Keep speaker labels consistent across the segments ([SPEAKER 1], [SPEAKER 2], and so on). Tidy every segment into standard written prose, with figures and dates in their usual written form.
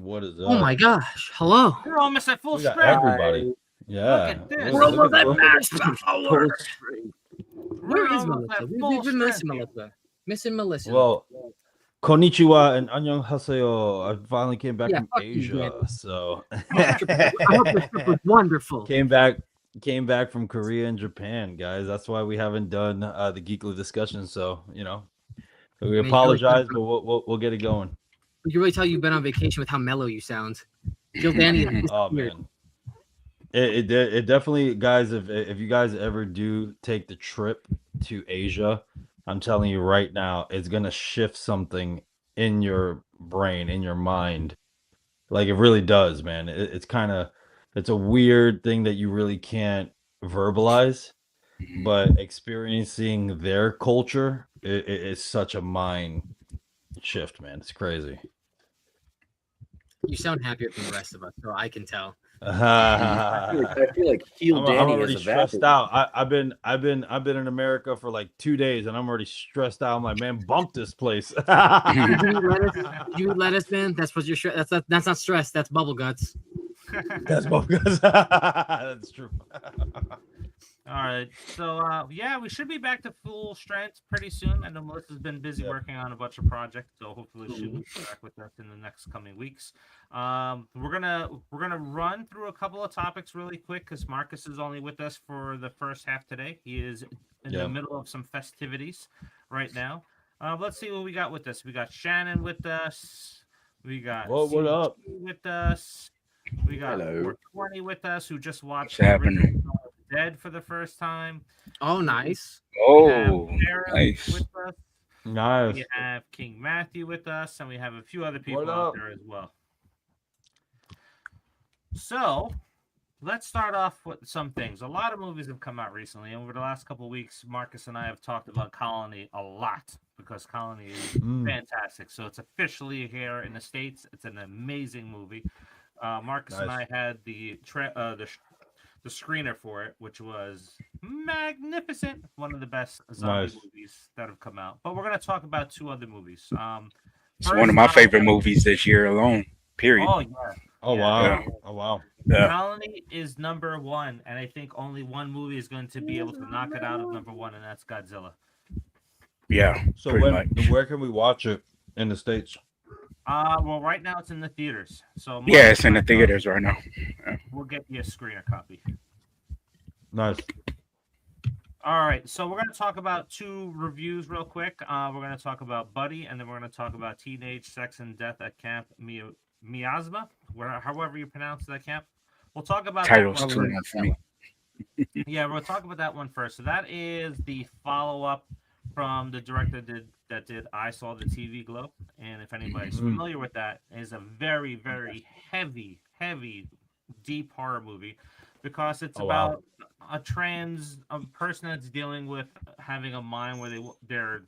[SPEAKER 1] What is
[SPEAKER 2] Oh
[SPEAKER 1] up?
[SPEAKER 2] my gosh! Hello.
[SPEAKER 3] We're almost at full
[SPEAKER 1] We got
[SPEAKER 3] strength.
[SPEAKER 1] everybody. Yeah.
[SPEAKER 3] Look at this.
[SPEAKER 1] Look
[SPEAKER 2] We're
[SPEAKER 1] at
[SPEAKER 2] almost
[SPEAKER 1] that.
[SPEAKER 2] at max power.
[SPEAKER 3] We're
[SPEAKER 2] Where is
[SPEAKER 3] almost
[SPEAKER 2] Melissa?
[SPEAKER 3] at
[SPEAKER 2] We've
[SPEAKER 3] full
[SPEAKER 2] been missing
[SPEAKER 3] strength.
[SPEAKER 2] Melissa. Missing Melissa.
[SPEAKER 1] Well, konnichiwa and annyeonghaseyo. I finally came back
[SPEAKER 2] Yeah,
[SPEAKER 1] from
[SPEAKER 2] fuck you,
[SPEAKER 1] Asia,
[SPEAKER 2] Dan.
[SPEAKER 1] so
[SPEAKER 2] I hope this trip was wonderful.
[SPEAKER 1] came back from Korea and Japan, guys. That's why we haven't done the Geekly discussion. So we apologize, but we'll get it going.
[SPEAKER 2] You can really tell you've been on vacation with how mellow you sound. Jill Danny.
[SPEAKER 1] Oh man, it definitely, guys. If you guys ever do take the trip to Asia, I'm telling you right now, it's gonna shift something in your brain, in your mind. Like it really does, man. It's a weird thing that you really can't verbalize, but experiencing their culture is such a mind shift, man. It's crazy.
[SPEAKER 2] You sound happier than the rest of us, so I can tell.
[SPEAKER 4] I feel like Heel
[SPEAKER 1] I'm
[SPEAKER 4] Danny
[SPEAKER 1] already
[SPEAKER 4] is
[SPEAKER 1] stressed out. I've been in America for like 2 days, and I'm already stressed out. I'm like, man, bump this place.
[SPEAKER 2] Did you eat lettuce, man? That's what you're. That's not stress. That's bubble guts.
[SPEAKER 1] That's bubble guts. That's true.
[SPEAKER 3] All right. So, we should be back to full strength pretty soon. I know Melissa's been busy working on a bunch of projects, so hopefully she'll be back with us in the next coming weeks. We're gonna run through a couple of topics really quick because Marcus is only with us for the first half today. He is in the middle of some festivities right now. Let's see what we got with us. We got Shannon with us. We got
[SPEAKER 1] what up
[SPEAKER 3] with us. We got 420 with us, who just watched Dead for the first time.
[SPEAKER 2] Oh, nice.
[SPEAKER 5] Oh, nice.
[SPEAKER 3] With us.
[SPEAKER 1] Nice.
[SPEAKER 3] We have King Matthew with us, and we have a few other people out there as well. So, let's start off with some things. A lot of movies have come out recently, and over the last couple of weeks, Marcus and I have talked about Colony a lot because Colony is fantastic. So, it's officially here in the States. It's an amazing movie. Marcus and I had the screener for it, which was magnificent. One of the best zombie movies that have come out. But we're going to talk about two other movies.
[SPEAKER 5] It's one of my favorite movies this year alone, period.
[SPEAKER 3] Oh, yeah.
[SPEAKER 1] Wow.
[SPEAKER 5] Yeah.
[SPEAKER 1] Oh, wow.
[SPEAKER 5] Yeah.
[SPEAKER 3] Colony is number one, and I think only one movie is going to be able to knock it out of number one, and that's Godzilla.
[SPEAKER 5] Yeah.
[SPEAKER 1] So where can we watch it in the States?
[SPEAKER 3] Well, right now it's in the theaters. So
[SPEAKER 5] yeah, it's in the theaters right now. Yeah.
[SPEAKER 3] We'll get you a screener copy.
[SPEAKER 1] Nice.
[SPEAKER 3] All right, so we're going to talk about two reviews real quick. We're going to talk about Buddy, and then we're going to talk about Teenage Sex and Death at Camp Miasma, however you pronounce that camp. We'll talk about
[SPEAKER 5] titles too much for me.
[SPEAKER 3] Yeah, we'll talk about that one first. So that is the follow-up from the director that did I Saw the TV Glow. And if anybody's familiar with that, it is a very, very heavy, deep horror movie because it's about a person that's dealing with having a mind where they're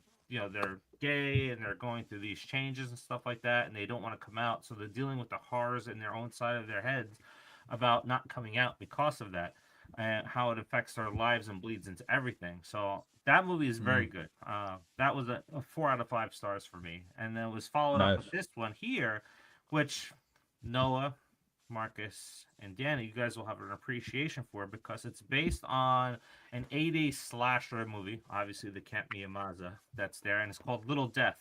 [SPEAKER 3] gay and they're going through these changes and stuff like that, and they don't want to come out. So they're dealing with the horrors in their own side of their heads about not coming out because of that and how it affects their lives and bleeds into everything. So that movie is very good. That was a 4 out of 5 stars for me. And then it was followed up with this one here, which Noah, Marcus, and Danny, you guys will have an appreciation for because it's based on an 80s slasher movie, obviously the Camp Miasma that's there, and it's called Little Death.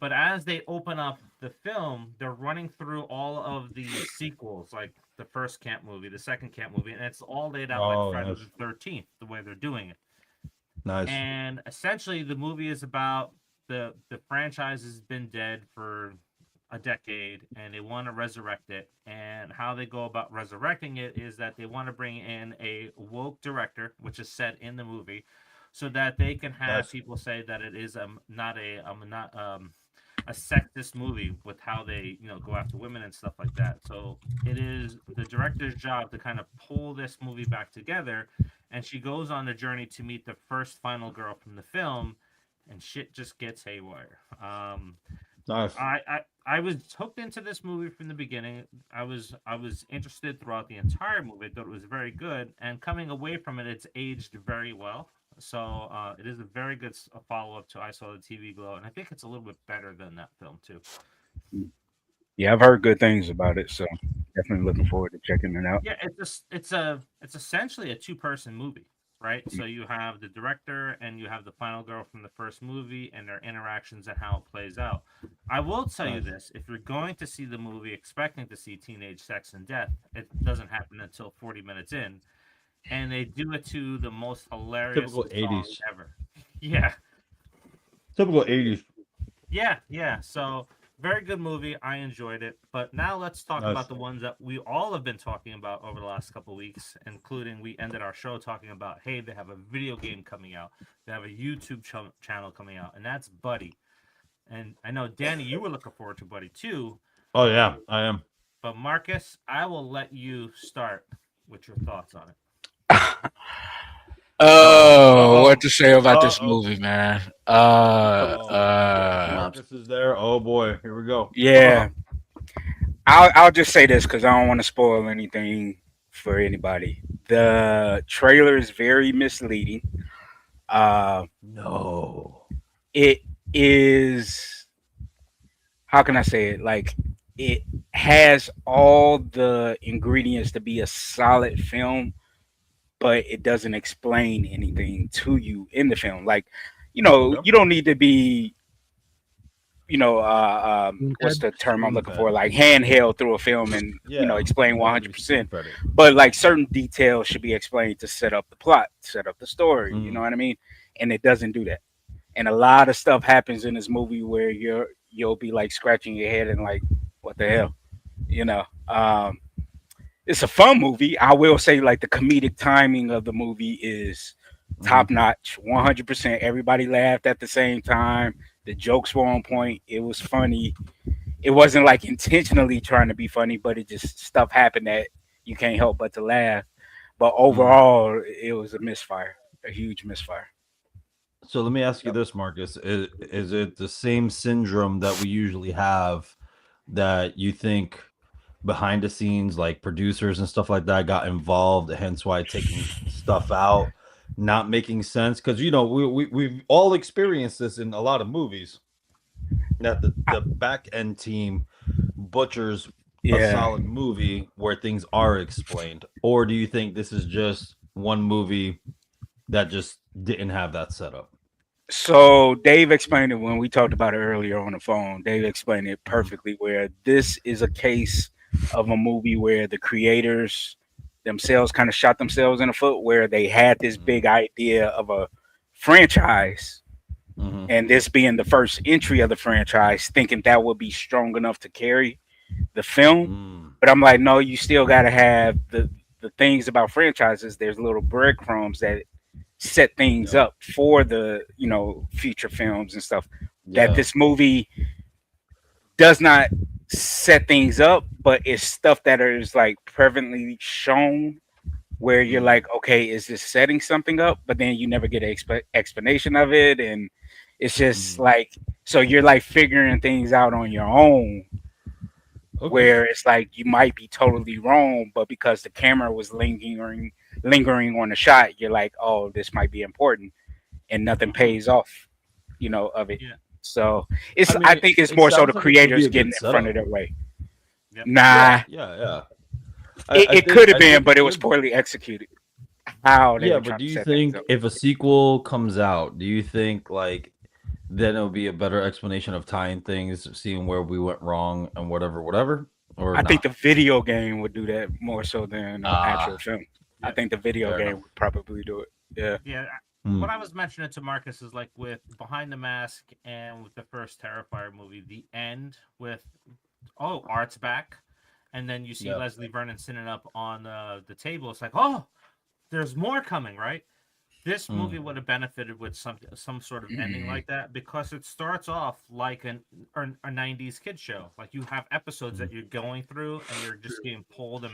[SPEAKER 3] But as they open up the film, they're running through all of the sequels, like the first camp movie, the second camp movie, and it's all laid out like Friday the 13th, the way they're doing it.
[SPEAKER 1] Nice.
[SPEAKER 3] And essentially, the movie is about the franchise has been dead for a decade, and they want to resurrect it. And how they go about resurrecting it is that they want to bring in a woke director, which is said in the movie, so that they can have people say that it is not a sexist movie with how they go after women and stuff like that. So it is the director's job to kind of pull this movie back together. And she goes on a journey to meet the first final girl from the film, and shit just gets haywire.
[SPEAKER 1] Nice.
[SPEAKER 3] I was hooked into this movie from the beginning. I was interested throughout the entire movie. I thought it was very good, and coming away from it, it's aged very well. So it is a very good follow-up to I Saw the TV Glow, and I think it's a little bit better than that film too.
[SPEAKER 5] Yeah, I've heard good things about it, so definitely looking forward to checking it out.
[SPEAKER 3] Yeah, it's essentially a two-person movie, right? So you have the director and you have the final girl from the first movie and their interactions and how it plays out. I will tell you
[SPEAKER 1] Nice.
[SPEAKER 3] this: if you're going to see the movie expecting to see teenage sex and death, it doesn't happen until 40 minutes in, and they do it to the most hilarious
[SPEAKER 1] Typical
[SPEAKER 3] song
[SPEAKER 1] 80s.
[SPEAKER 3] ever. Yeah,
[SPEAKER 1] Typical 80s.
[SPEAKER 3] yeah. So very good movie. I enjoyed it. But now let's talk
[SPEAKER 1] Nice.
[SPEAKER 3] about the ones that we all have been talking about over the last couple of weeks, including we ended our show talking about, hey, they have a video game coming out. They have a YouTube channel coming out, and that's Buddy. And I know, Danny, you were looking forward to Buddy too.
[SPEAKER 1] Oh yeah, I am.
[SPEAKER 3] But Marcus, I will let you start with your thoughts on it.
[SPEAKER 5] Oh, what to say about this
[SPEAKER 1] Uh-oh.
[SPEAKER 5] movie, man?
[SPEAKER 1] Marcus is there. Oh boy, here we go.
[SPEAKER 5] Yeah, I'll just say this because I don't want to spoil anything for anybody. The trailer is very misleading.
[SPEAKER 1] No.
[SPEAKER 5] It is, how can I say it? Like, it has all the ingredients to be a solid film, but it doesn't explain anything to you in the film. Like,
[SPEAKER 1] Okay.
[SPEAKER 5] you don't need to be, what's the term I'm looking
[SPEAKER 1] Spoon-fed.
[SPEAKER 5] for? Like handheld through a film and
[SPEAKER 1] Yeah.
[SPEAKER 5] explain
[SPEAKER 1] Yeah,
[SPEAKER 5] 100%.
[SPEAKER 1] spoon-fed it.
[SPEAKER 5] But like certain details should be explained to set up the plot, set up the story. You know what I mean? And it doesn't do that. And a lot of stuff happens in this movie where you'll be like scratching your head and like, what the hell, you know? It's a fun movie. I will say, like, the comedic timing of the movie is top notch, 100%. Everybody laughed at the same time. The jokes were on point. It was funny. It wasn't like intentionally trying to be funny, but it just stuff happened that you can't help but to laugh. But overall, it was a misfire, a huge misfire.
[SPEAKER 1] So let me ask you this, Marcus. Is it the same syndrome that we usually have that you think behind the scenes, like producers and stuff like that, got involved, hence why taking stuff out, not making sense? Because we've all experienced this in a lot of movies that the back end team butchers a
[SPEAKER 5] Yeah.
[SPEAKER 1] solid movie where things are explained, or do you think this is just one movie that just didn't have that setup?
[SPEAKER 5] So Dave explained it when we talked about it earlier on the phone. Dave explained it perfectly where this is a case of a movie where the creators themselves kind of shot themselves in the foot, where they had this big idea of a franchise, and this being the first entry of the franchise, thinking that would be strong enough to carry the film. But I'm like, no, you still got to have the things about franchises. There's little breadcrumbs that set things up for the future films and stuff. That this movie does not set things up, but it's stuff that is like prevalently shown where you're like, okay, is this setting something up? But then you never get an explanation of it, and it's just like, so you're like figuring things out on your own. Where it's like you might be totally wrong, but because the camera was lingering on the shot, you're like, oh, this might be important, and nothing pays off, of it.
[SPEAKER 3] Yeah.
[SPEAKER 5] So I think it's more so the creators getting in front of their way.
[SPEAKER 3] Yep.
[SPEAKER 5] Nah,
[SPEAKER 1] Yeah.
[SPEAKER 5] it could have been, but it was poorly executed. How they were
[SPEAKER 1] But
[SPEAKER 5] trying
[SPEAKER 1] do
[SPEAKER 5] to
[SPEAKER 1] you
[SPEAKER 5] set things
[SPEAKER 1] think
[SPEAKER 5] up.
[SPEAKER 1] if a sequel comes out, do you think like then it'll be a better explanation of tying things, seeing where we went wrong and whatever? Or
[SPEAKER 5] I think
[SPEAKER 1] not?
[SPEAKER 5] the video game would do that more so than actual film. I
[SPEAKER 3] Yeah.
[SPEAKER 5] think the video
[SPEAKER 1] Fair
[SPEAKER 5] game
[SPEAKER 1] enough.
[SPEAKER 5] would probably do it. Yeah.
[SPEAKER 3] Yeah. What I was mentioning to Marcus is like with Behind the Mask and with the first Terrifier movie, the end with Art's back, and then you see Leslie Vernon sitting up on the table. It's like, oh, there's more coming, right? This movie would have benefited with some sort of ending like that, because it starts off like a 90s kid show. Like you have episodes that you're going through and you're just getting pulled,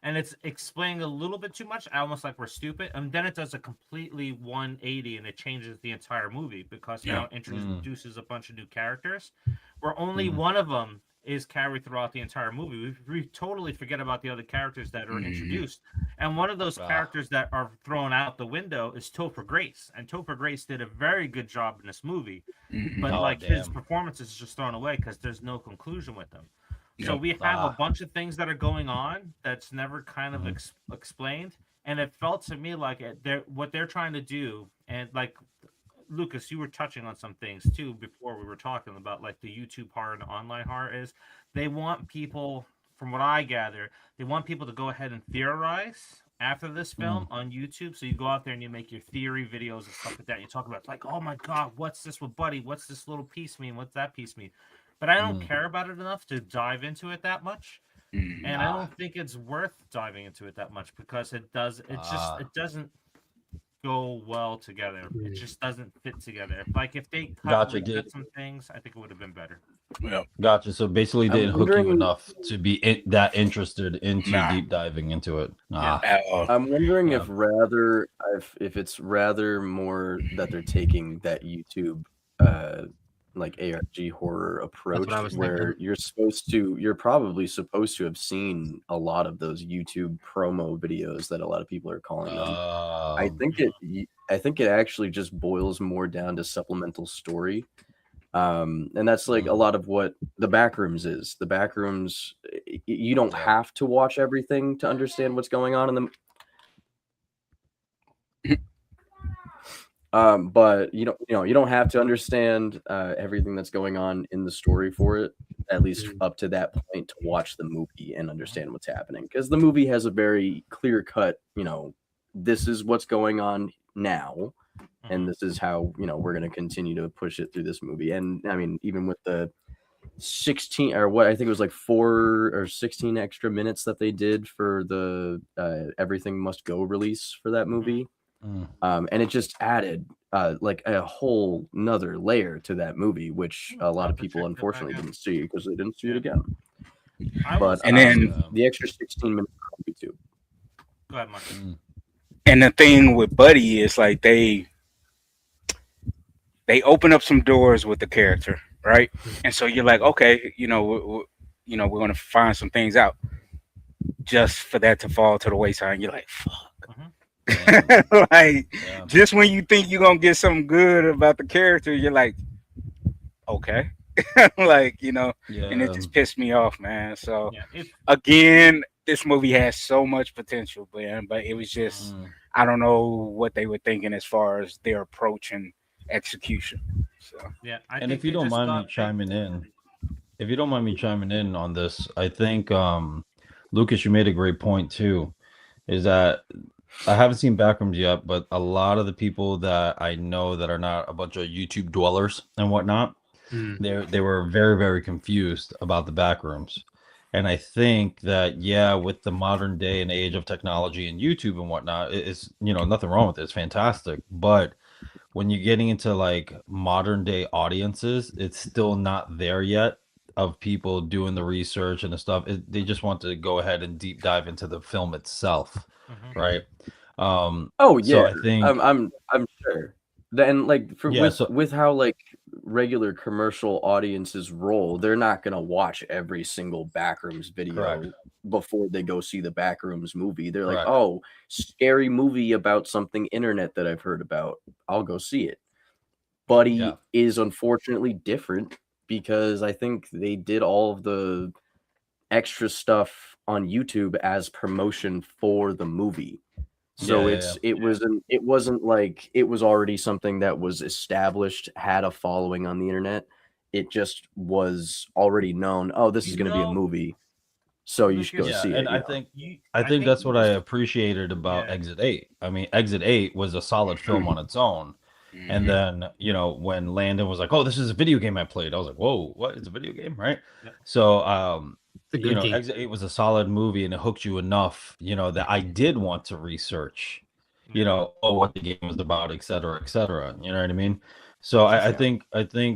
[SPEAKER 3] and it's explaining a little bit too much, almost like we're stupid. And then it does a completely 180 and it changes the entire movie because now it introduces a bunch of new characters where only one of them is carried throughout the entire movie. We totally forget about the other characters that are introduced. And one of those characters that are thrown out the window is Topher Grace. And Topher Grace did a very good job in this movie. But his performance is just thrown away because there's no conclusion with him. So
[SPEAKER 5] Yep.
[SPEAKER 3] we have a bunch of things that are going on that's never kind of explained, and it felt to me like what they're trying to do, and like Lucas, you were touching on some things too before we were talking about like the YouTube horror and online horror is they want people, from what I gather, they want people to go ahead and theorize after this film on YouTube. So you go out there and you make your theory videos and stuff like that. You talk about like, oh my God, what's this with Buddy? What's this little piece mean? What's that piece mean? But I don't care about it enough to dive into it that much. And I don't think it's worth diving into it that much because it doesn't go well together. It just doesn't fit together. If they cut some things, I think it would have been better.
[SPEAKER 5] Yeah.
[SPEAKER 1] Gotcha. So basically, they didn't hook you enough to be that interested into deep diving into it.
[SPEAKER 4] I'm wondering if it's rather more that they're taking that YouTube like ARG horror approach where you're probably supposed to have seen a lot of those YouTube promo videos that a lot of people are calling them. I think it actually just boils more down to supplemental story. And that's like a lot of what the Backrooms is. The Backrooms, you don't have to watch everything to understand what's going on in them. But you don't have to understand everything that's going on in the story for it, at least up to that point, to watch the movie and understand what's happening. Because the movie has a very clear cut, this is what's going on now, and this is how we're going to continue to push it through this movie. And I mean, even with the 16 or what I think it was like 4 or 16 extra minutes that they did for the Everything Must Go release for that movie. And it just added like a whole nother layer to that movie, which a lot of people unfortunately didn't see because they didn't see it again. But then the extra 16 minutes on YouTube.
[SPEAKER 3] Go ahead, Mark.
[SPEAKER 5] And the thing with Buddy is like they open up some doors with the character, right? And so you're like, okay, we're going to find some things out, just for that to fall to the wayside. And you're like, fuck. Just when you think you're gonna get something good about the character, you're like, okay. And it just pissed me off, man. So again, this movie has so much potential, man, but it was just I don't know what they were thinking as far as their approach and execution. So
[SPEAKER 1] and if you don't mind me chiming in on this, I think Lucas, you made a great point too, is that I haven't seen Backrooms yet, but a lot of the people that I know that are not a bunch of YouTube dwellers and whatnot, they were very, very confused about the Backrooms. And I think that, with the modern day and age of technology and YouTube and whatnot, it's, nothing wrong with it. It's fantastic. But when you're getting into like modern day audiences, it's still not there yet of people doing the research and the stuff. They just want to go ahead and deep dive into the film itself. Right. So I think
[SPEAKER 4] I'm sure. And like with how like regular commercial audiences roll, they're not gonna watch every single Backrooms video before they go see the Backrooms movie. They're like, oh, scary movie about something internet that I've heard about. I'll go see it. Buddy is unfortunately different because I think they did all of the extra stuff on YouTube as promotion for the movie. So it wasn't like it was already something that was established, had a following on the internet. It just was already known. Oh, this is going to be a movie, so you should go see it.
[SPEAKER 1] And I think that's what I appreciated about Exit 8. I mean, Exit 8 was a solid film on its own. And then, when Landon was like, "Oh, this is a video game I played," I was like, "Whoa, what? It's a video game, right?" So, Exit 8 was a solid movie, and it hooked you enough, that I did want to research, what the game was about, et cetera, et cetera. You know what I mean? So I think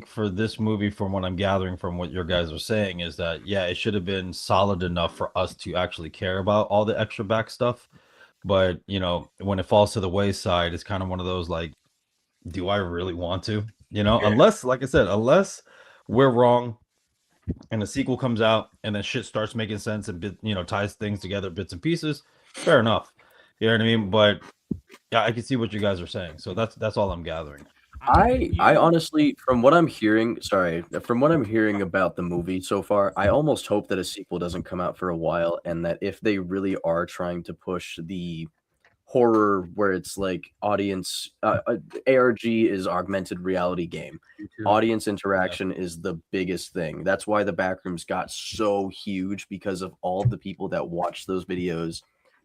[SPEAKER 1] for this movie, from what I'm gathering from what your guys are saying, is that it should have been solid enough for us to actually care about all the extra back stuff. But when it falls to the wayside, it's kind of one of those like, do I really want to? Unless, like I said, unless we're wrong and the sequel comes out and then shit starts making sense and ties things together, bits and pieces, fair enough. You know what I mean? But I can see what you guys are saying. So that's all I'm gathering.
[SPEAKER 4] I honestly, from what I'm hearing about the movie so far, I almost hope that a sequel doesn't come out for a while, and that if they really are trying to push the horror where it's like audience ARG is augmented reality game. Audience interaction is the biggest thing. That's why the Backrooms got so huge, because of all the people that watched those videos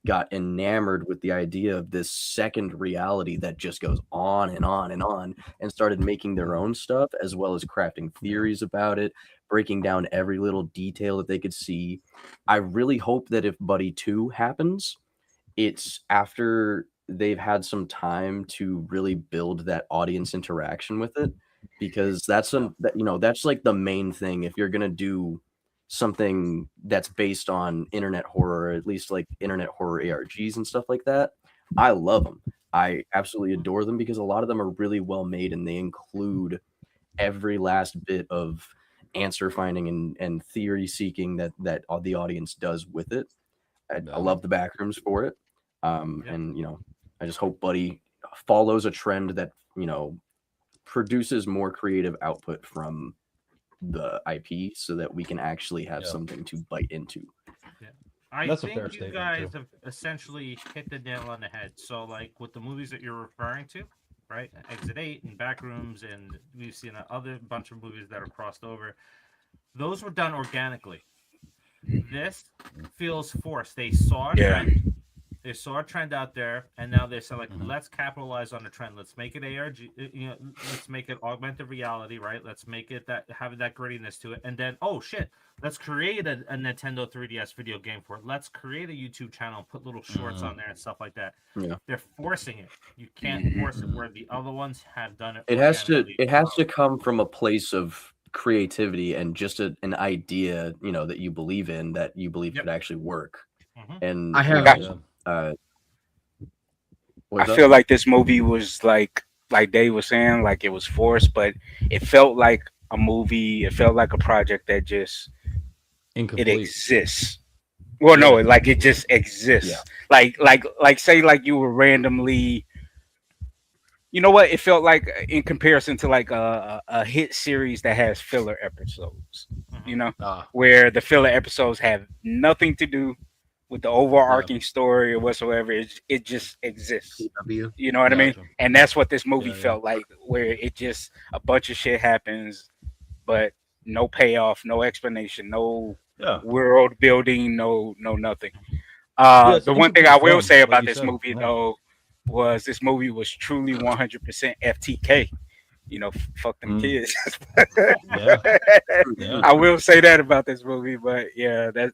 [SPEAKER 4] got enamored with the idea of this second reality that just goes on and on and on, and started making their own stuff, as well as crafting theories about it, breaking down every little detail that they could see. I really hope that if Buddy 2 happens, it's after they've had some time to really build that audience interaction with it, because that's like the main thing. If you're gonna do something that's based on internet horror, or at least like internet horror ARGs and stuff like that, I love them. I absolutely adore them, because a lot of them are really well made, and they include every last bit of answer finding and theory seeking that the audience does with it. I love the Backrooms for it. And I just hope Buddy follows a trend that produces more creative output from the IP, so that we can actually have something to bite into.
[SPEAKER 3] I think you guys have essentially hit the nail on the head. So, like with the movies that you're referring to, right? Exit 8 and Backrooms, and we've seen other bunch of movies that are crossed over. Those were done organically. This feels forced. They saw a trend. They saw a trend out there, and now they said, like, let's capitalize on the trend. Let's make it ARG. Let's make it augmented reality, right? Let's make it have that grittiness to it. And then, oh shit, let's create a Nintendo 3DS video game for it. Let's create a YouTube channel, put little shorts on there and stuff like that.
[SPEAKER 4] Yeah,
[SPEAKER 3] they're forcing it. You can't force it where the other ones have done it.
[SPEAKER 4] It has to come from a place of creativity and just an idea, that you believe in, that you believe could actually work. And
[SPEAKER 5] I feel like this movie was like Dave was saying, like it was forced, but it felt like a movie. It felt like a project that just it exists. Well, no, it just exists. Yeah. Like say like you were randomly. You know what? It felt like in comparison to like a hit series that has filler episodes. Where the filler episodes have nothing to do with the overarching story or whatsoever. It just exists. You know what I mean? And that's what this movie felt like, where it just a bunch of shit happens, but no payoff, no explanation, no world building, no nothing. The one thing I will say about this movie though was this movie was truly 100% FTK. Fuck them kids. I will say that about this movie, but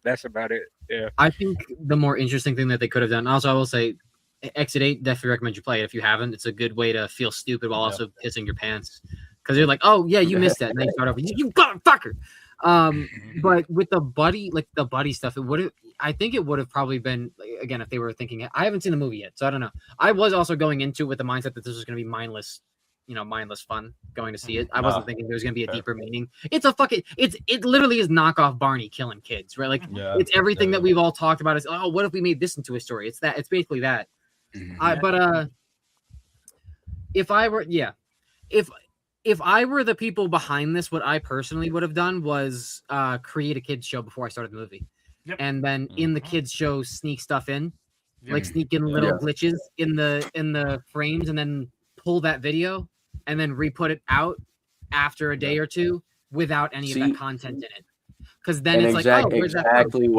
[SPEAKER 5] that's about it. Yeah,
[SPEAKER 2] I think the more interesting thing that they could have done. Also, I will say, Exit 8, definitely recommend you play it if you haven't. It's a good way to feel stupid while also pissing your pants, because you're like, oh yeah, you missed that, and then you start over, you fucker. But with the buddy stuff, I think it would have probably been, again, if they were thinking. I haven't seen the movie yet, so I don't know. I was also going into it with the mindset that this was going to be mindless fun going to see it. I wasn't thinking there was gonna be a deeper meaning. It's it literally is knockoff Barney killing kids, right? Like it's everything that we've all talked about is, oh, what if we made this into a story? It's basically that. If I were the people behind this, what I personally would have done was create a kids show before I started the movie. And then in the kids show sneak stuff in, like sneak in little glitches in the frames, and then pull that video and then re-put it out after a day or two without any of that content in it. Because then it's
[SPEAKER 4] exactly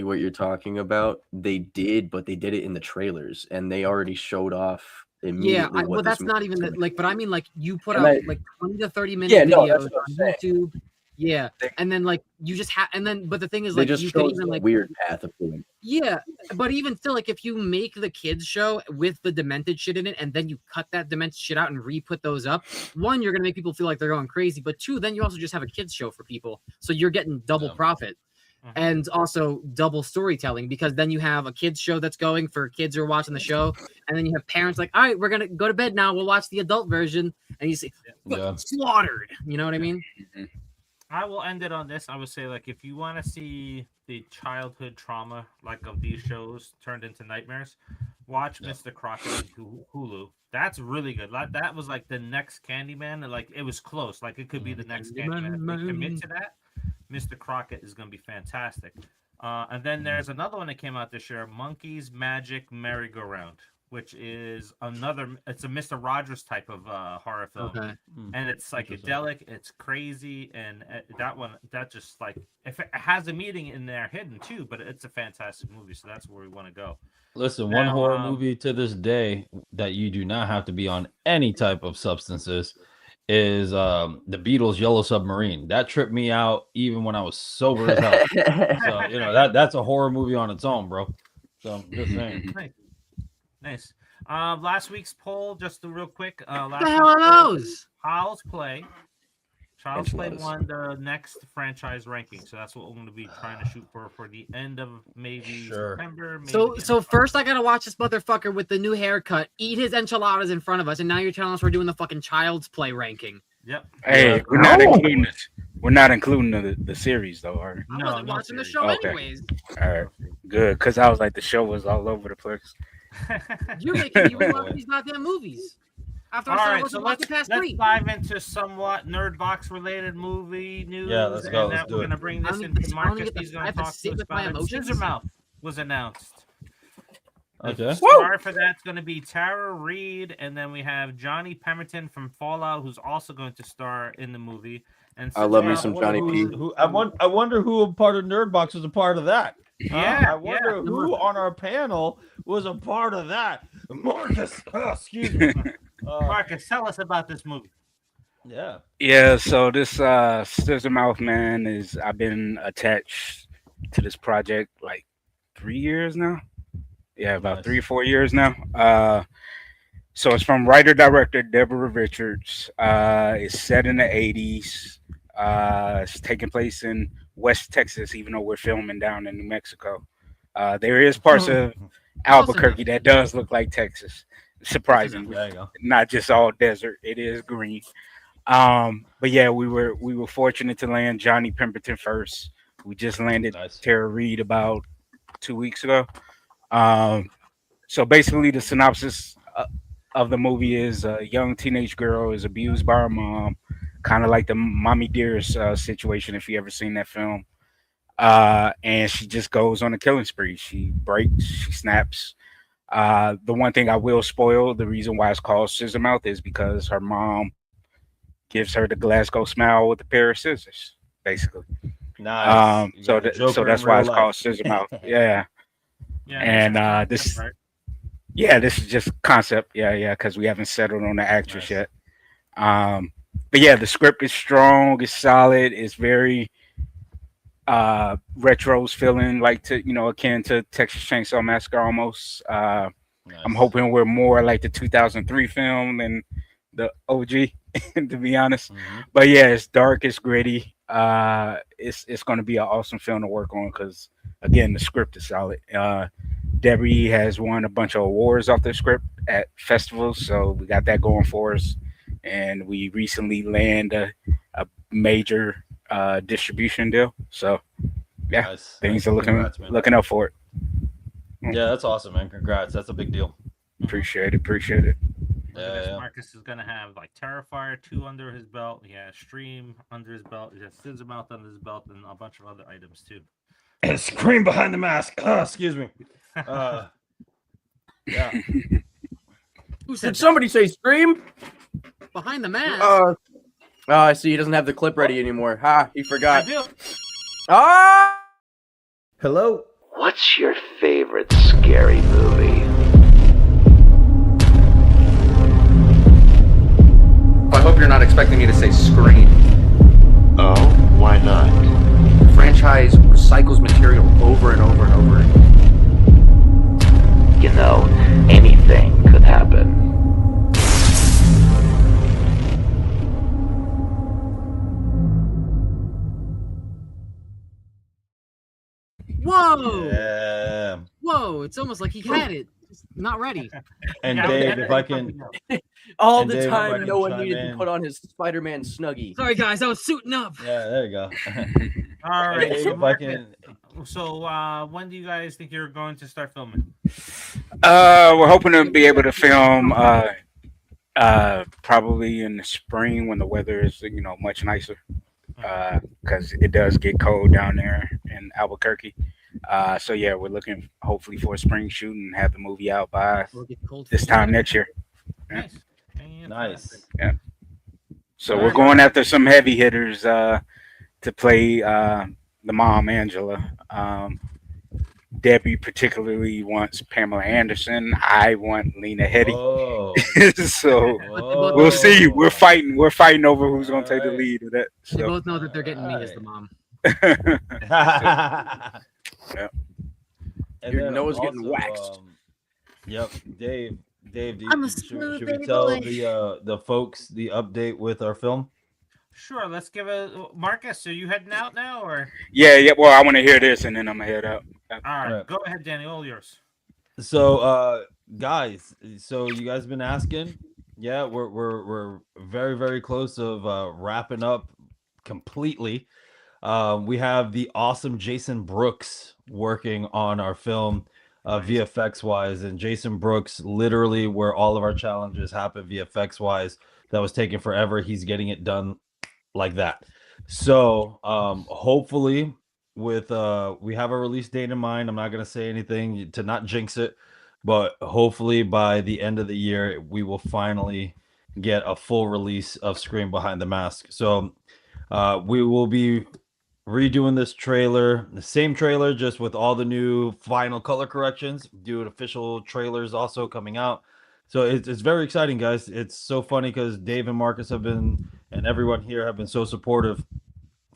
[SPEAKER 4] what you're talking about. They did, but they did it in the trailers, and they already showed off immediately.
[SPEAKER 2] Yeah, well, that's not even but I mean, like, you put out like 20 to 30 minute videos on YouTube. Yeah, and then like you just have, and then but the thing is, like, you could even like
[SPEAKER 4] weird path of doing.
[SPEAKER 2] Yeah, but even still, like, if you make the kids show with the demented shit in it, and then you cut that demented shit out and re-put those up, one, you're gonna make people feel like they're going crazy, but two, then you also just have a kids show for people, so you're getting double profit. And also double storytelling, because then you have a kids show that's going for kids who are watching the show, and then you have parents like, all right, we're gonna go to bed now, we'll watch the adult version, and you see slaughtered. You know what I mean?
[SPEAKER 3] I will end it on this. I would say, like, if you want to see the childhood trauma, like, of these shows turned into nightmares, Watch Mr. Crockett on Hulu. That's really good. That was like the next Candyman. Like it was close. Like it could be the next Candyman. If they commit to that, Mr. Crockett is going to be fantastic. And then there's another one that came out this year, Monkey's Magic Merry-Go-Round, which is it's a Mr. Rogers type of horror film.
[SPEAKER 2] Okay.
[SPEAKER 3] And it's psychedelic, it's crazy, and that just like, if it has a meaning in there hidden too, but it's a fantastic movie, so that's where we want to go.
[SPEAKER 1] Listen, one horror movie to this day that you do not have to be on any type of substances is the Beatles' Yellow Submarine. That tripped me out even when I was sober as hell. So that's a horror movie on its own, bro. So just saying.
[SPEAKER 3] Nice. Last week's poll, just real quick.
[SPEAKER 2] What the hell are those?
[SPEAKER 3] Child's Play. Child's Play won the next franchise ranking, so that's what we're going to be trying to shoot for the end of maybe September. Maybe
[SPEAKER 2] so first I gotta watch this motherfucker with the new haircut eat his enchiladas in front of us, and now you're telling us we're doing the fucking Child's Play ranking.
[SPEAKER 3] Yep.
[SPEAKER 5] Hey, we're not including this. We're not including the series though, are we?
[SPEAKER 2] I wasn't watching the show anyways.
[SPEAKER 5] All right, good, because I was like the show was all over the place.
[SPEAKER 2] You're making me rewatch these goddamn movies. After
[SPEAKER 3] all
[SPEAKER 2] I
[SPEAKER 3] right, so let's dive into somewhat Nerdbox related movie news.
[SPEAKER 1] Yeah, let's go.
[SPEAKER 3] And we're gonna bring this into Marcus. He's gonna talk to us about it. Scissor Mouth was announced.
[SPEAKER 1] Okay.
[SPEAKER 3] The star for that's going to be Tara Reid, and then we have Johnny Pemberton from Fallout, who's also going to star in the movie. And
[SPEAKER 4] I love me some Johnny P.
[SPEAKER 1] I wonder who a part of Nerdbox was a part of that.
[SPEAKER 3] Yeah,
[SPEAKER 1] I wonder who on our panel was a part of that. Marcus, excuse me.
[SPEAKER 3] Marcus, tell us about this movie.
[SPEAKER 5] Yeah. So this Scissor Mouth, man, I've been attached to this project like 3 years now. Yeah, about 3 or 4 years now. So it's from writer-director Deborah Richards. It's set in the 80s. It's taking place in West Texas, even though we're filming down in New Mexico. There is parts of Albuquerque that does look like Texas, surprisingly. Not just all desert. It is green. But yeah, we were fortunate to land Johnny Pemberton first. We just landed Tara Reid about 2 weeks ago. So basically the synopsis of the movie is a young teenage girl is abused by her mom, kind of like the Mommy Dearest situation, if you ever seen that film. And she just goes on a killing spree. She breaks, she snaps. The one thing I will spoil, the reason why it's called Scissor Mouth is because her mom gives her the Glasgow smile with a pair of scissors, basically.
[SPEAKER 1] Nice.
[SPEAKER 5] So that's why it's called Scissor Mouth. Yeah. And this is just concept. Yeah, because we haven't settled on the actress yet. But yeah, the script is strong, it's solid, it's very retro's feeling like akin to Texas Chainsaw Massacre almost. I'm hoping we're more like the 2003 film than the OG, to be honest. But yeah, it's dark, it's gritty. It's going to be an awesome film to work on because, again, the script is solid. Debbie has won a bunch of awards off the script at festivals, so we got that going for us. And we recently landed a major distribution deal. So yeah, things are looking up for it.
[SPEAKER 1] Yeah, that's awesome, man. Congrats. That's a big deal.
[SPEAKER 5] Appreciate it.
[SPEAKER 3] Yeah. Marcus is gonna have like Terrifier 2 under his belt. Yeah, Stream under his belt. He has Scissor Mouth under his belt, and a bunch of other items too.
[SPEAKER 1] And Scream behind the mask. Excuse me. Yeah.
[SPEAKER 4] Did somebody say Scream?
[SPEAKER 2] Behind the mask.
[SPEAKER 4] I see. He doesn't have the clip ready anymore. He forgot.
[SPEAKER 3] I do.
[SPEAKER 1] Hello.
[SPEAKER 6] What's your favorite scary movie?
[SPEAKER 7] I hope you're not expecting me to say Scream.
[SPEAKER 6] Oh, why not?
[SPEAKER 7] The franchise recycles material over and over and over again.
[SPEAKER 6] You know, anything could happen.
[SPEAKER 2] Whoa!
[SPEAKER 1] Yeah.
[SPEAKER 2] Whoa! It's almost like he had it, just not ready.
[SPEAKER 1] And Dave, if I can,
[SPEAKER 4] all the time, no one needed to put on his Spider-Man snuggie.
[SPEAKER 2] Sorry, guys, I was suiting up.
[SPEAKER 1] Yeah, there you go.
[SPEAKER 3] All right.
[SPEAKER 1] Dave, if I can.
[SPEAKER 3] So when do you guys think you're going to start filming?
[SPEAKER 5] We're hoping to be able to film probably in the spring when the weather is much nicer. Because it does get cold down there in Albuquerque. So yeah, we're looking hopefully for a spring shoot and have the movie out by this time next year. Yeah.
[SPEAKER 1] Nice.
[SPEAKER 5] Yeah. So we're going after some heavy hitters to play the mom Angela. Debbie particularly wants Pamela Anderson. I want Lena Headey. So we'll see. We're fighting over who's going to take the lead of that. So.
[SPEAKER 2] They both know that they're getting me as the mom.
[SPEAKER 5] Yeah.
[SPEAKER 1] And
[SPEAKER 4] your nose getting waxed.
[SPEAKER 1] Yep, Dave, should we tell the folks the update with our film?
[SPEAKER 3] Sure, let's give a Marcus. Are you heading out now, or?
[SPEAKER 5] Yeah. Well, I want to hear this, and then I'm gonna head out.
[SPEAKER 3] All right, go ahead, Danny. All yours.
[SPEAKER 1] So, guys, so you guys been asking? Yeah, we're very, very close of wrapping up completely. We have the awesome Jason Brooks working on our film, VFX wise, and Jason Brooks, literally where all of our challenges happen VFX wise. That was taking forever. He's getting it done like that. So hopefully with we have a release date in mind. I'm not going to say anything to not jinx it, but hopefully by the end of the year we will finally get a full release of Scream Behind the Mask. So we will be redoing this trailer, the same trailer, just with all the new final color corrections. Doing official trailers also coming out. So it's very exciting, guys. It's so funny because Dave and Marcus have been, and everyone here have been so supportive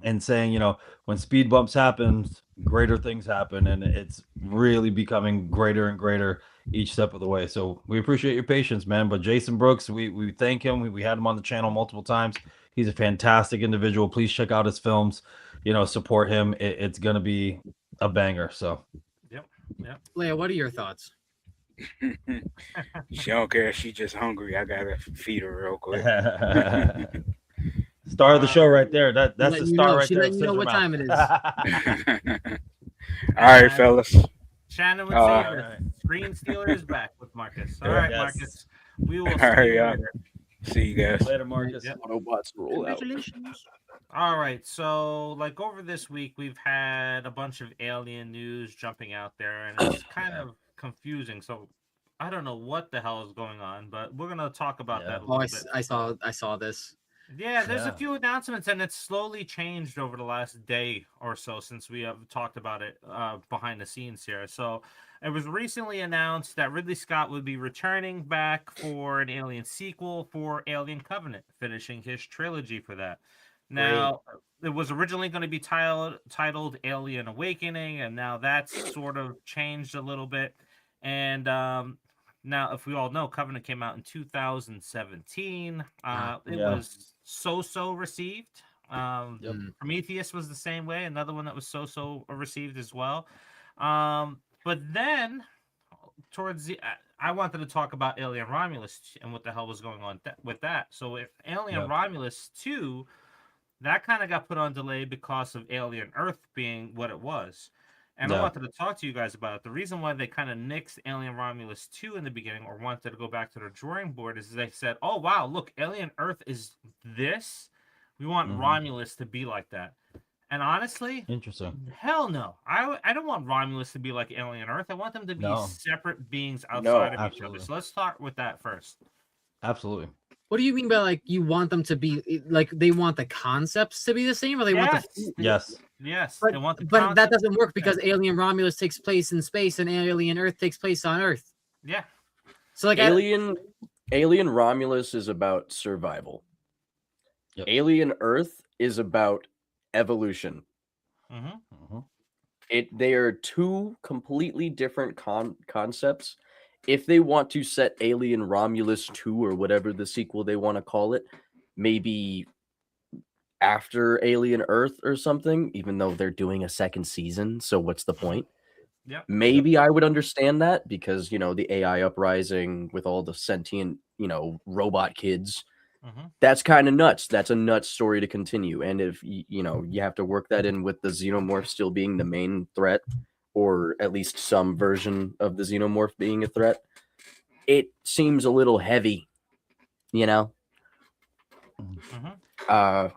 [SPEAKER 1] and saying, you know, when speed bumps happen, greater things happen, and it's really becoming greater and greater each step of the way. So we appreciate your patience, man. But Jason Brooks, we thank him. We had him on the channel multiple times. He's a fantastic individual. Please check out his films. You know, support him. It's gonna be a banger. So,
[SPEAKER 3] yep.
[SPEAKER 2] Leia, what are your thoughts?
[SPEAKER 5] She don't care. She just hungry. I gotta feed her real quick.
[SPEAKER 1] Star of the show right there. That's the star right there.
[SPEAKER 2] You know what time it is.
[SPEAKER 5] All right, fellas.
[SPEAKER 3] Shannon would say the Screen Stealer is back with Marcus. All right, yes. Marcus. We will see you later.
[SPEAKER 5] See you guys
[SPEAKER 1] later, Marcus.
[SPEAKER 4] Yep. Autobots roll out.
[SPEAKER 3] All right, so like over this week, we've had a bunch of alien news jumping out there, and it's kind of confusing. So I don't know what the hell is going on, but we're gonna talk about that a little bit.
[SPEAKER 2] I saw this.
[SPEAKER 3] Yeah, there's a few announcements, and it's slowly changed over the last day or so since we have talked about it behind the scenes here. So it was recently announced that Ridley Scott would be returning back for an Alien sequel for Alien Covenant, finishing his trilogy for that. Now, it was originally going to be titled Alien Awakening, and now that's sort of changed a little bit. And now, if we all know, Covenant came out in 2017. It was so received. Prometheus was the same way, another one that was so received as well. But then, towards the I wanted to talk about Alien Romulus and what the hell was going on with that. So if Alien Romulus 2, that kind of got put on delay because of Alien Earth being what it was. And I wanted to talk to you guys about it. The reason why they kind of nixed Alien Romulus 2 in the beginning, or wanted to go back to the drawing board, is they said, oh, wow, look, Alien Earth is this. We want Romulus to be like that. And honestly,
[SPEAKER 1] interesting.
[SPEAKER 3] Hell no. I don't want Romulus to be like Alien Earth. I want them to be separate beings outside of each other. So let's start with that first.
[SPEAKER 1] Absolutely.
[SPEAKER 2] What do you mean by like you want them to be like they want the concepts to be the same, or they want the
[SPEAKER 3] Yes,
[SPEAKER 2] but,
[SPEAKER 3] they want the
[SPEAKER 2] but that doesn't work because Alien Romulus takes place in space and Alien Earth takes place on Earth.
[SPEAKER 3] Yeah.
[SPEAKER 2] So like
[SPEAKER 4] Alien Romulus is about survival. Yep. Alien Earth is about evolution. They are two completely different concepts. If they want to set Alien Romulus 2 or whatever the sequel they want to call it, maybe after Alien Earth or something, even though they're doing a second season, so what's the point? Maybe I would understand that because, you know, the AI uprising with all the sentient, you know, robot kids, that's kind of nuts. That's a nuts story to continue. And if, you know, you have to work that in with the xenomorph still being the main threat, or at least some version of the xenomorph being a threat, it seems a little heavy, you know? But I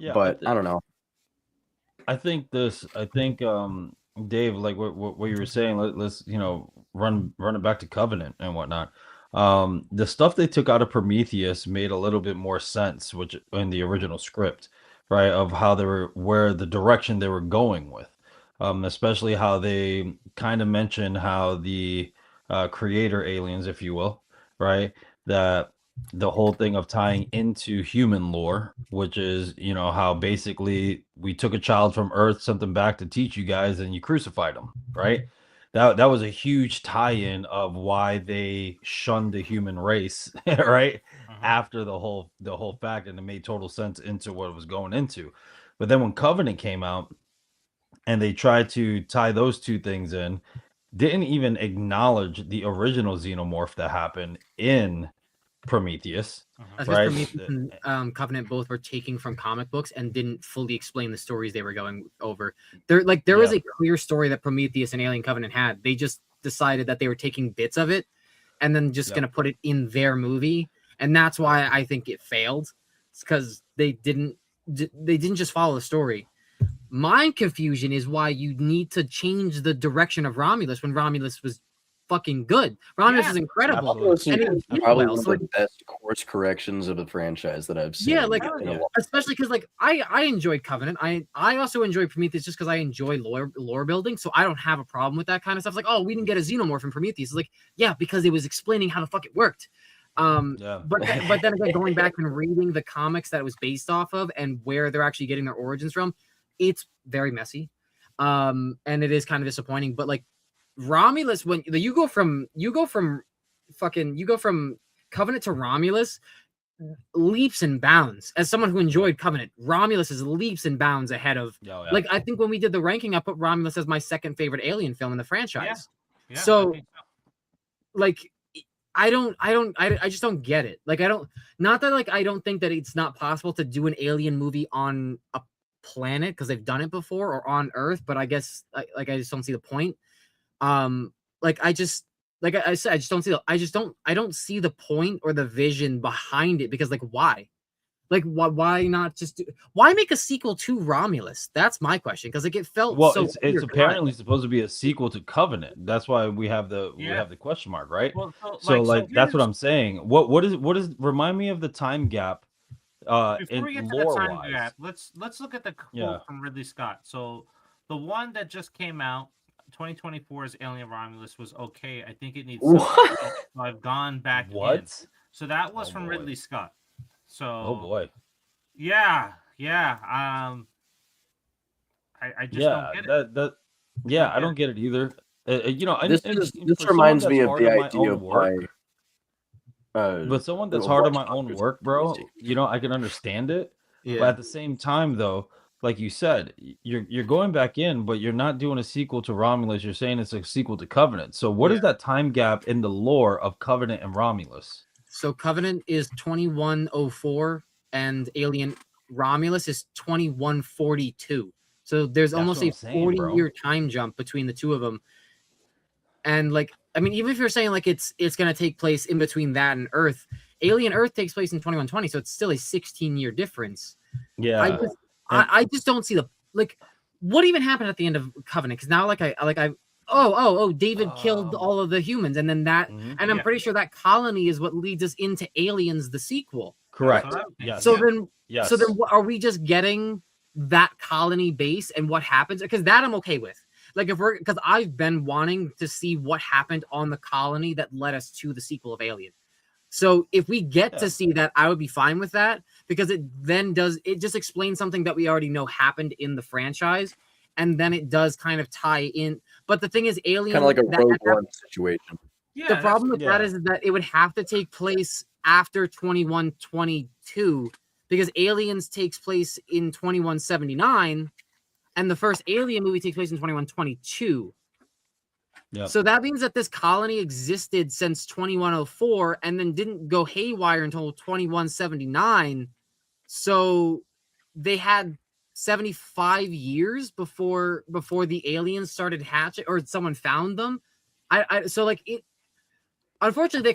[SPEAKER 4] don't know.
[SPEAKER 1] I think Dave, like what you were saying, let's run it back to Covenant and whatnot. The stuff they took out of Prometheus made a little bit more sense, which in the original script, right, of how they were, where the direction they were going with, especially how they kind of mentioned how the creator aliens, if you will, right, that the whole thing of tying into human lore, which is, how basically we took a child from Earth, sent them back to teach you guys, and you crucified them, right? That was a huge tie-in of why they shunned the human race, right? After the whole fact, and it made total sense into what it was going into. But then when Covenant came out and they tried to tie those two things in, didn't even acknowledge the original xenomorph that happened in Prometheus, right?
[SPEAKER 2] Prometheus and Covenant both were taking from comic books and didn't fully explain the stories they were going over. There was a clear story that Prometheus and Alien Covenant had. They just decided that they were taking bits of it and then just going to put it in their movie, and that's why I think it failed. It's because they didn't just follow the story. My confusion is why you need to change the direction of Romulus when Romulus was fucking good. Romulus is incredible.
[SPEAKER 4] Probably one of the best course corrections of the franchise that I've seen.
[SPEAKER 2] Yeah, especially because I enjoyed Covenant. I also enjoy Prometheus just because I enjoy lore building, so I don't have a problem with that kind of stuff. It's like, oh, we didn't get a xenomorph in Prometheus. It's like, yeah, because it was explaining how the fuck it worked. But then again, going back and reading the comics that it was based off of and where they're actually getting their origins from, it's very messy. And it is kind of disappointing. But like Romulus, when you go from Covenant to Romulus, leaps and bounds. As someone who enjoyed Covenant, Romulus is leaps and bounds ahead of like, I think when we did the ranking, I put Romulus as my second favorite Alien film in the franchise. So like I just don't get it. Like I don't think that it's not possible to do an Alien movie on a planet because they've done it before, or on Earth, but I guess I just don't see the point. I just don't see the point or the vision behind it, because like why not just why make a sequel to Romulus? That's my question, because like it felt
[SPEAKER 1] it's apparently supposed to be a sequel to Covenant. That's why we have the question mark, right? So that's what I'm saying. What is remind me of the time gap.
[SPEAKER 3] Before we get to the time gap, let's look at the quote from Ridley Scott. So the one that just came out, 2024's Alien Romulus, was okay. I think it needs something else, so I've gone back in. So that was from Ridley Scott. So I just don't get it.
[SPEAKER 1] I don't get it either.
[SPEAKER 4] This reminds me of the idea of why.
[SPEAKER 1] But someone that's hard on my own work, bro, I can understand it. But at the same time, though, like you said, you're going back in, but you're not doing a sequel to Romulus. You're saying it's a sequel to Covenant. So what is that time gap in the lore of Covenant and Romulus?
[SPEAKER 2] So Covenant is 2104 and Alien Romulus is 2142. So there's almost a 40-year time jump between the two of them. And like, I mean, even if you're saying like it's going to take place in between that and Earth, Alien Earth takes place in 2120, so it's still a 16-year difference.
[SPEAKER 1] Yeah.
[SPEAKER 2] I just don't see what even happened at the end of Covenant, because now David killed all of the humans, and then and I'm pretty sure that colony is what leads us into Aliens, the sequel.
[SPEAKER 1] Correct.
[SPEAKER 2] So then are we just getting that colony base and what happens? Because that I'm okay with. Like because I've been wanting to see what happened on the colony that led us to the sequel of Alien. So if we get to see that, I would be fine with that, because it just explains something that we already know happened in the franchise, and then it does kind of tie in. But the thing is, Alien
[SPEAKER 4] kind of like a Rogue One situation.
[SPEAKER 2] Yeah, the problem with that is that it would have to take place after 2122, because Aliens takes place in 2179, and the first Alien movie takes place in 2122.
[SPEAKER 1] Yeah.
[SPEAKER 2] So that means that this colony existed since 2104 and then didn't go haywire until 2179. So they had 75 years before the aliens started hatching or someone found them. So like it. Unfortunately,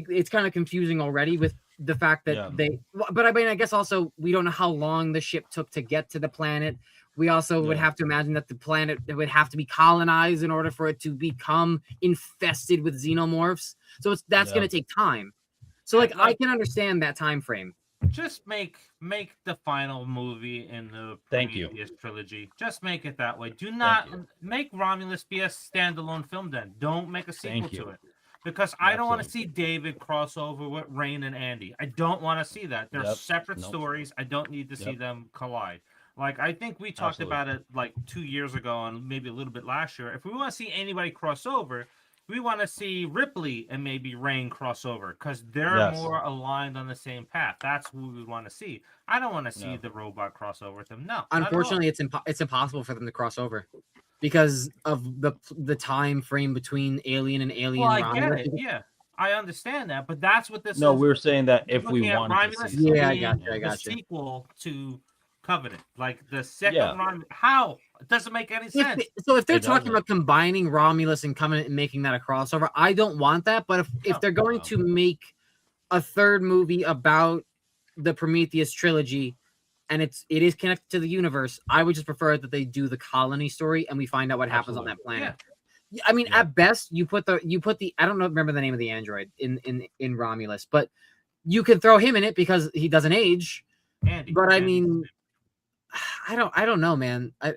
[SPEAKER 2] it's kind of confusing already with the fact that but I mean, I guess also we don't know how long the ship took to get to the planet. We also would have to imagine that the planet would have to be colonized in order for it to become infested with xenomorphs. So that's going to take time. So like I can understand that time frame.
[SPEAKER 3] Just make the final movie in the previous trilogy. Just make it that way. Do not make Romulus be a standalone film. Then don't make a sequel to it. Because I don't want to see David cross over with Rain and Andy. I don't want to see that. They're separate stories. I don't need to see them collide. Like, I think we talked about it like 2 years ago and maybe a little bit last year. If we want to see anybody cross over, we want to see Ripley and maybe Rain cross over because they're more aligned on the same path. That's who we want to see. I don't want to see the robot cross over with them. No.
[SPEAKER 2] Unfortunately, it's impossible for them to cross over. Because of the time frame between Alien and Alien.
[SPEAKER 3] Well, I get it. Yeah, I understand that, but that's what this is.
[SPEAKER 1] No, we were saying that if we wanted to see
[SPEAKER 2] I got you.
[SPEAKER 3] The sequel to Covenant, like the second Romulus. How? It doesn't make any sense.
[SPEAKER 2] If they're talking about combining Romulus and Covenant and making that a crossover, I don't want that. But if they're going to make a third movie about the Prometheus trilogy, and it is connected to the universe, I would just prefer that they do the colony story and we find out what happens on that planet. Yeah. I mean, at best, you put the I don't remember the name of the android in Romulus, but you could throw him in it because he doesn't age. But I mean, I don't know, man. I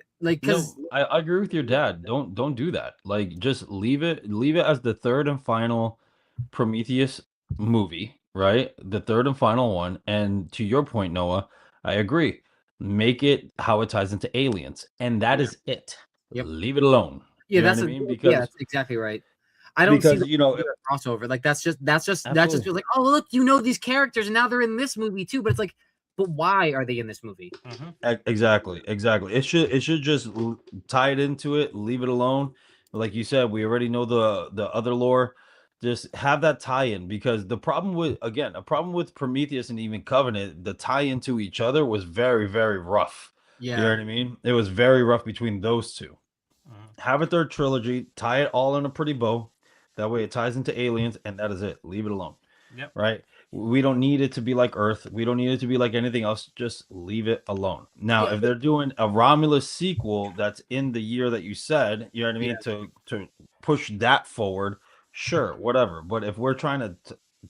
[SPEAKER 1] agree with your dad. Don't do that. Like, just leave it as the third and final Prometheus movie, right? The third and final one. And to your point, Noah, I agree. Make it how it ties into Aliens, and that is it.
[SPEAKER 2] Yep.
[SPEAKER 1] Leave it alone.
[SPEAKER 2] Yeah, that's that's exactly right. I don't see the crossover. Like that's just feels like, oh look, these characters, and now they're in this movie too. But it's like, but why are they in this movie?
[SPEAKER 1] Mm-hmm. Exactly. It should just tie it into it. Leave it alone. Like you said, we already know the other lore. Just have that tie-in, because the problem with Prometheus and even Covenant, the tie-in to each other was very, very rough.
[SPEAKER 2] Yeah.
[SPEAKER 1] You know what I mean? It was very rough between those two. Have a third trilogy, tie it all in a pretty bow. That way it ties into Aliens, and that is it. Leave it alone.
[SPEAKER 3] Yep.
[SPEAKER 1] Right? We don't need it to be like Earth. We don't need it to be like anything else. Just leave it alone. Now, if they're doing a Romulus sequel that's in the year that you said, you know what I mean, to push that forward, sure, whatever. But if we're trying to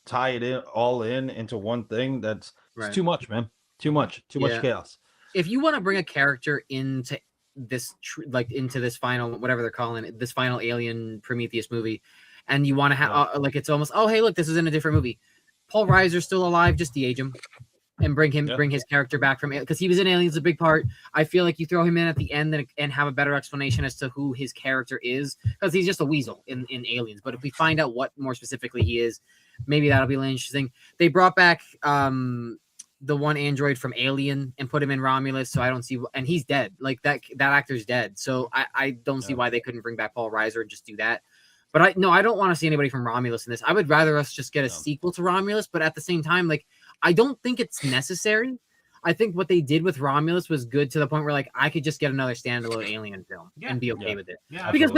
[SPEAKER 1] tie it into one thing, that's it's too much, man. Too much chaos.
[SPEAKER 2] If you want to bring a character into this into this final, whatever they're calling it, this final Alien Prometheus movie, and you want to have it's almost, oh hey, look, this is in a different movie. Paul Reiser's still alive, just de-age him and bring his character back from it, because he was in Aliens a big part. I feel like you throw him in at the end and have a better explanation as to who his character is, because he's just a weasel in Aliens. But if we find out what more specifically he is, maybe that'll be really interesting. They brought back the one android from Alien and put him in Romulus, so I don't see, and he's dead. Like that actor's dead, so I don't see why they couldn't bring back Paul Reiser and just do that. But I don't want to see anybody from Romulus in this. I would rather us just get a sequel to Romulus, but at the same time, like, I don't think it's necessary. I think what they did with Romulus was good to the point where, like, I could just get another standalone Alien film and be okay with it. Yeah, because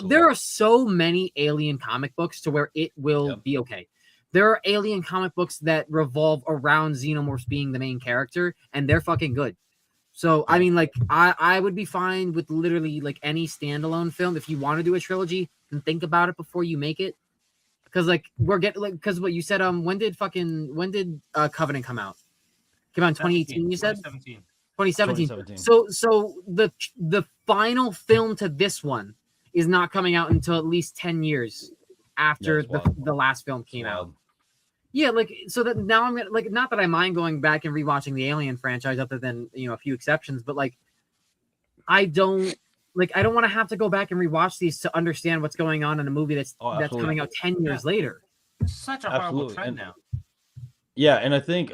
[SPEAKER 2] there are so many Alien comic books to where it will be okay. There are Alien comic books that revolve around xenomorphs being the main character, and they're fucking good. So, I mean, like, I would be fine with literally, like, any standalone film. If you want to do a trilogy, then think about it before you make it. Because, like, because what you said, when did Covenant come out? Came out in 2018, you said? 2017. So the final film to this one is not coming out until at least 10 years after the last film came out. Yeah, like, so that now I'm gonna, like, not that I mind going back and rewatching the Alien franchise, other than, a few exceptions, but, like, I don't want to have to go back and rewatch these to understand what's going on in a movie that's coming out 10 years later.
[SPEAKER 3] It's such a horrible trend now.
[SPEAKER 1] Yeah, and I think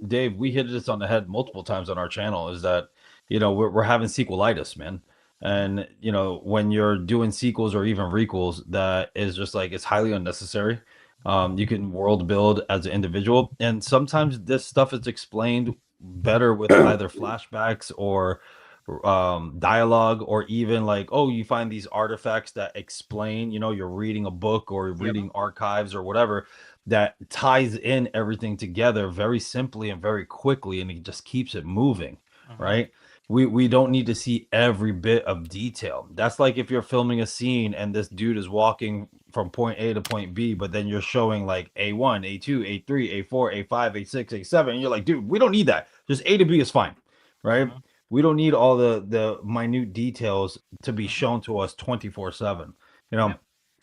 [SPEAKER 1] Dave, we hit this on the head multiple times on our channel, is that we're having sequelitis, man. And when you're doing sequels or even requels, that is just like, it's highly unnecessary. You can world build as an individual, and sometimes this stuff is explained better with either flashbacks or dialogue, or even like, oh, you find these artifacts that explain, you're reading a book or reading archives or whatever that ties in everything together very simply and very quickly, and it just keeps it moving, right? We don't need to see every bit of detail. That's like if you're filming a scene and this dude is walking from point A to point B, but then you're showing like A1, A2, A3, A4, A5, A6, A7, and you're like, dude, we don't need that. Just A to B is fine, right? We don't need all the minute details to be shown to us 24/7.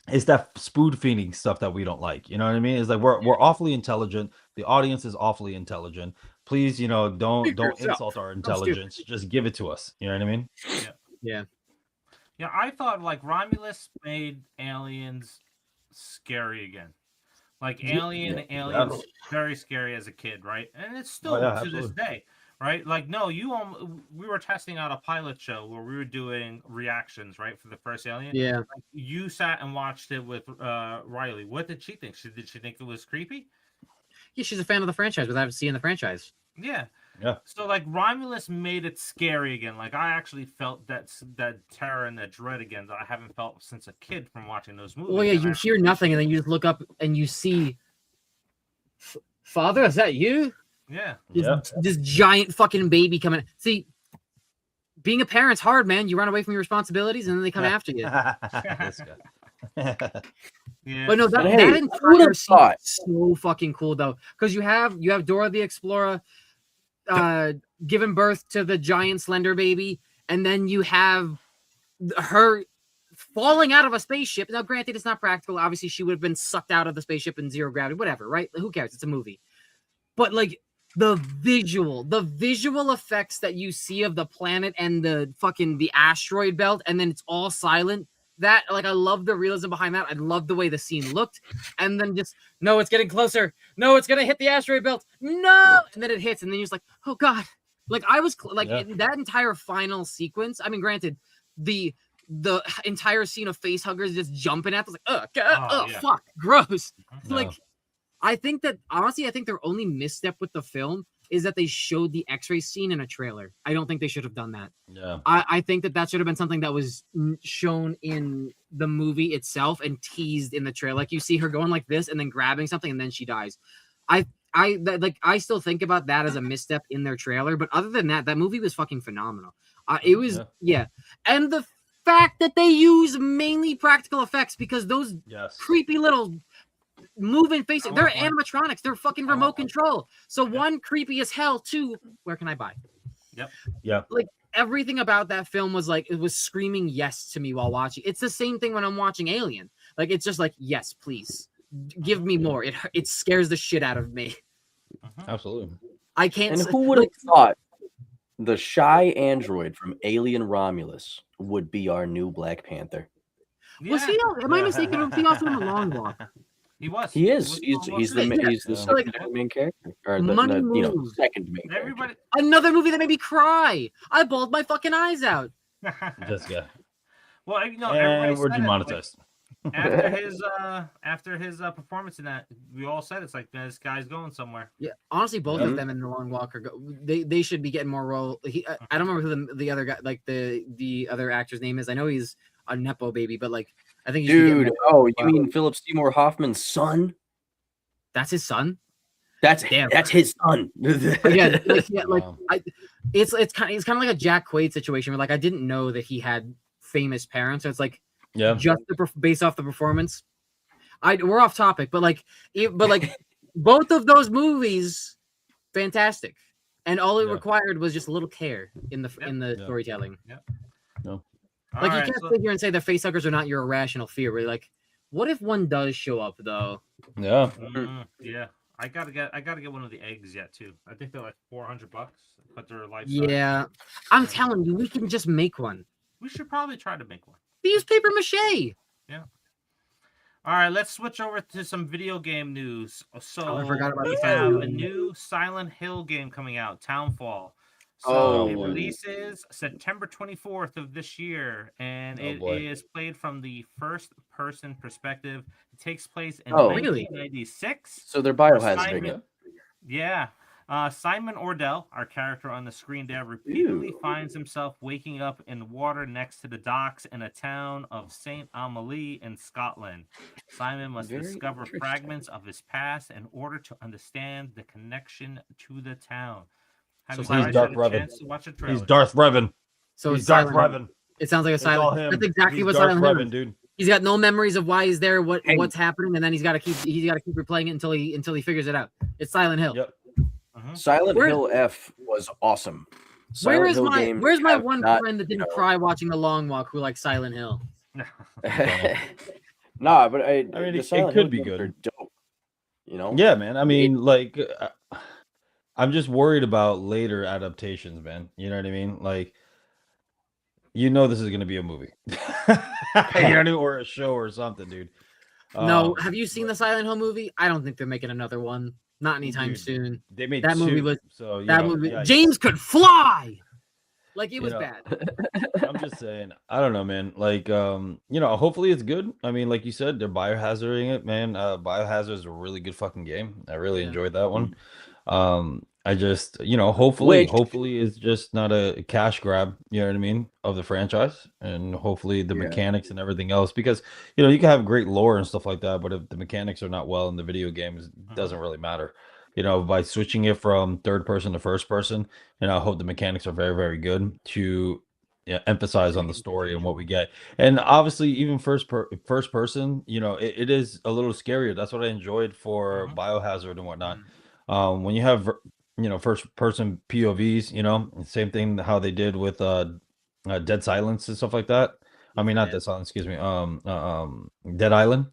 [SPEAKER 1] It's that spoon feeding stuff that we don't like. You know what I mean? It's like we're awfully intelligent. The audience is awfully intelligent. Please, don't insult our intelligence. Just give it to us. You know what I mean?
[SPEAKER 2] Yeah.
[SPEAKER 3] I thought like Romulus made aliens scary again. Like aliens very scary as a kid, right? And it's still to this day, right? Like we were testing out a pilot show where we were doing reactions, right, for the first Alien.
[SPEAKER 2] Yeah.
[SPEAKER 3] Like, you sat and watched it with Riley. What did she think? Did she think it was creepy?
[SPEAKER 2] Yeah, she's a fan of the franchise without seeing the franchise.
[SPEAKER 3] Yeah. So like Romulus made it scary again. Like I actually felt that terror and that dread again that I haven't felt since a kid from watching those movies.
[SPEAKER 2] Well, yeah, you hear nothing and then you just look up and you see, Father, is that you?
[SPEAKER 3] Yeah.
[SPEAKER 2] This giant fucking baby coming. See, being a parent's hard, man. You run away from your responsibilities and then they come after you.
[SPEAKER 3] Yeah.
[SPEAKER 2] But no, that entire scene is so fucking cool though, because you have Dora the Explorer giving birth to the giant slender baby, and then you have her falling out of a spaceship. Now, granted, it's not practical. Obviously, she would have been sucked out of the spaceship in zero gravity, whatever, right? Who cares? It's a movie. But like the visual effects that you see of the planet and the asteroid belt, and then it's all silent. That, like, I love the realism behind that. I love the way the scene looked. And then just, no, it's getting closer. No, it's going to hit the asteroid belt. No! And then it hits. And then you're just like, oh, God. Like, I was, in that entire final sequence, I mean, granted, the entire scene of face huggers just jumping at us, like, fuck, gross.
[SPEAKER 1] No.
[SPEAKER 2] Like, I think that, honestly, their only misstep with the film is that they showed the X-ray scene in a trailer. I don't think they should have done that.
[SPEAKER 1] Yeah.
[SPEAKER 2] I think that should have been something that was shown in the movie itself and teased in the trailer. Like you see her going like this and then grabbing something and then she dies. I still think about that as a misstep in their trailer. But other than that, that movie was fucking phenomenal. It was, And the fact that they use mainly practical effects, because those creepy little moving faces, they're animatronics, they're fucking remote control. So one, creepy as hell. Two, where can I buy?
[SPEAKER 1] Yep.
[SPEAKER 2] Like everything about that film was like, it was screaming yes to me while watching. It's the same thing when I'm watching Alien. Like it's just like, yes, please give me more. It scares the shit out of me.
[SPEAKER 1] Absolutely.
[SPEAKER 2] I can't.
[SPEAKER 4] And who would have thought the shy android from Alien Romulus would be our new Black Panther?
[SPEAKER 2] Was he? Am I mistaken? Was he also in the Long Walk?
[SPEAKER 3] He was.
[SPEAKER 4] He is. He's the second main character, or the second main character.
[SPEAKER 2] Another movie that made me cry. I bawled my fucking eyes out.
[SPEAKER 1] Jessica.
[SPEAKER 3] Well,
[SPEAKER 1] and we're demonetized.
[SPEAKER 3] Like, after his performance in that, we all said it's like, man, this guy's going somewhere.
[SPEAKER 2] Yeah, honestly, both of them in the Long Walk they should be getting more role. I don't remember who the other guy, like the other actor's name is. I know he's a nepo baby, but like I think
[SPEAKER 4] you mean Philip Seymour Hoffman's son?
[SPEAKER 2] That's his son.
[SPEAKER 4] That's his son.
[SPEAKER 2] It's kind of like a Jack Quaid situation where like I didn't know that he had famous parents, so it's like just based off the performance. We're off topic, but both of those movies, fantastic, and all it required was just a little care in the storytelling.
[SPEAKER 1] No.
[SPEAKER 2] Like you can't sit here and say the facehuggers are not your irrational fear. We're like, what if one does show up though?
[SPEAKER 1] Yeah.
[SPEAKER 3] Yeah. I gotta get one of the eggs yet too. I think they're like $400, but they're life.
[SPEAKER 2] Yeah, I'm telling you, we can just make one.
[SPEAKER 3] We should probably try to make one.
[SPEAKER 2] We use paper mache.
[SPEAKER 3] Yeah. All right, let's switch over to some video game news. So
[SPEAKER 2] I forgot about
[SPEAKER 3] we have a new Silent Hill game coming out, Townfall. So it releases September 24th of this year, and it is played from the first-person perspective. It takes place in 1996.
[SPEAKER 4] So they're biohazarding it.
[SPEAKER 3] Yeah. Simon Ordell, our character on the screen there, repeatedly finds himself waking up in water next to the docks in a town of St. Amalie in Scotland. Simon must discover fragments of his past in order to understand the connection to the town.
[SPEAKER 1] So he's Darth Revan. He's Darth Revan.
[SPEAKER 2] So
[SPEAKER 1] he's Darth Revan.
[SPEAKER 2] It sounds like a Silent Hill. That's exactly what Silent Hill is,
[SPEAKER 1] dude.
[SPEAKER 2] He's got no memories of why he's there, what's happening, and then he's got to keep replaying it until he figures it out. It's Silent Hill.
[SPEAKER 1] Yep.
[SPEAKER 4] Silent Hill F was awesome.
[SPEAKER 2] Where's my one friend that didn't cry watching The Long Walk who likes Silent Hill?
[SPEAKER 4] Nah, but I
[SPEAKER 1] mean, it could be good.
[SPEAKER 4] Dope, you know?
[SPEAKER 1] Yeah, man. I mean, like, I'm just worried about later adaptations, man. You know what I mean? Like, this is going to be a movie, or a show or something, dude.
[SPEAKER 2] No, have you seen the Silent Hill movie? I don't think they're making another one. Not anytime soon.
[SPEAKER 1] They made
[SPEAKER 2] that movie.
[SPEAKER 1] Yeah,
[SPEAKER 2] James could fly. Like it was bad.
[SPEAKER 1] I'm just saying. I don't know, man. Like, hopefully it's good. I mean, like you said, they're biohazarding it, man. Biohazard is a really good fucking game. I really enjoyed that one. I just, hopefully it's just not a cash grab, you know what I mean, of the franchise, and hopefully the mechanics and everything else, because, you can have great lore and stuff like that, but if the mechanics are not well in the video games, it doesn't really matter. By switching it from third person to first person, and I hope the mechanics are very, very good to emphasize on the story and what we get. And obviously, even first person, it is a little scarier. That's what I enjoyed for Biohazard and whatnot. When you have first person POVs, same thing how they did with Dead Silence and stuff like that. I mean, not Dead Silence, excuse me. Dead Island,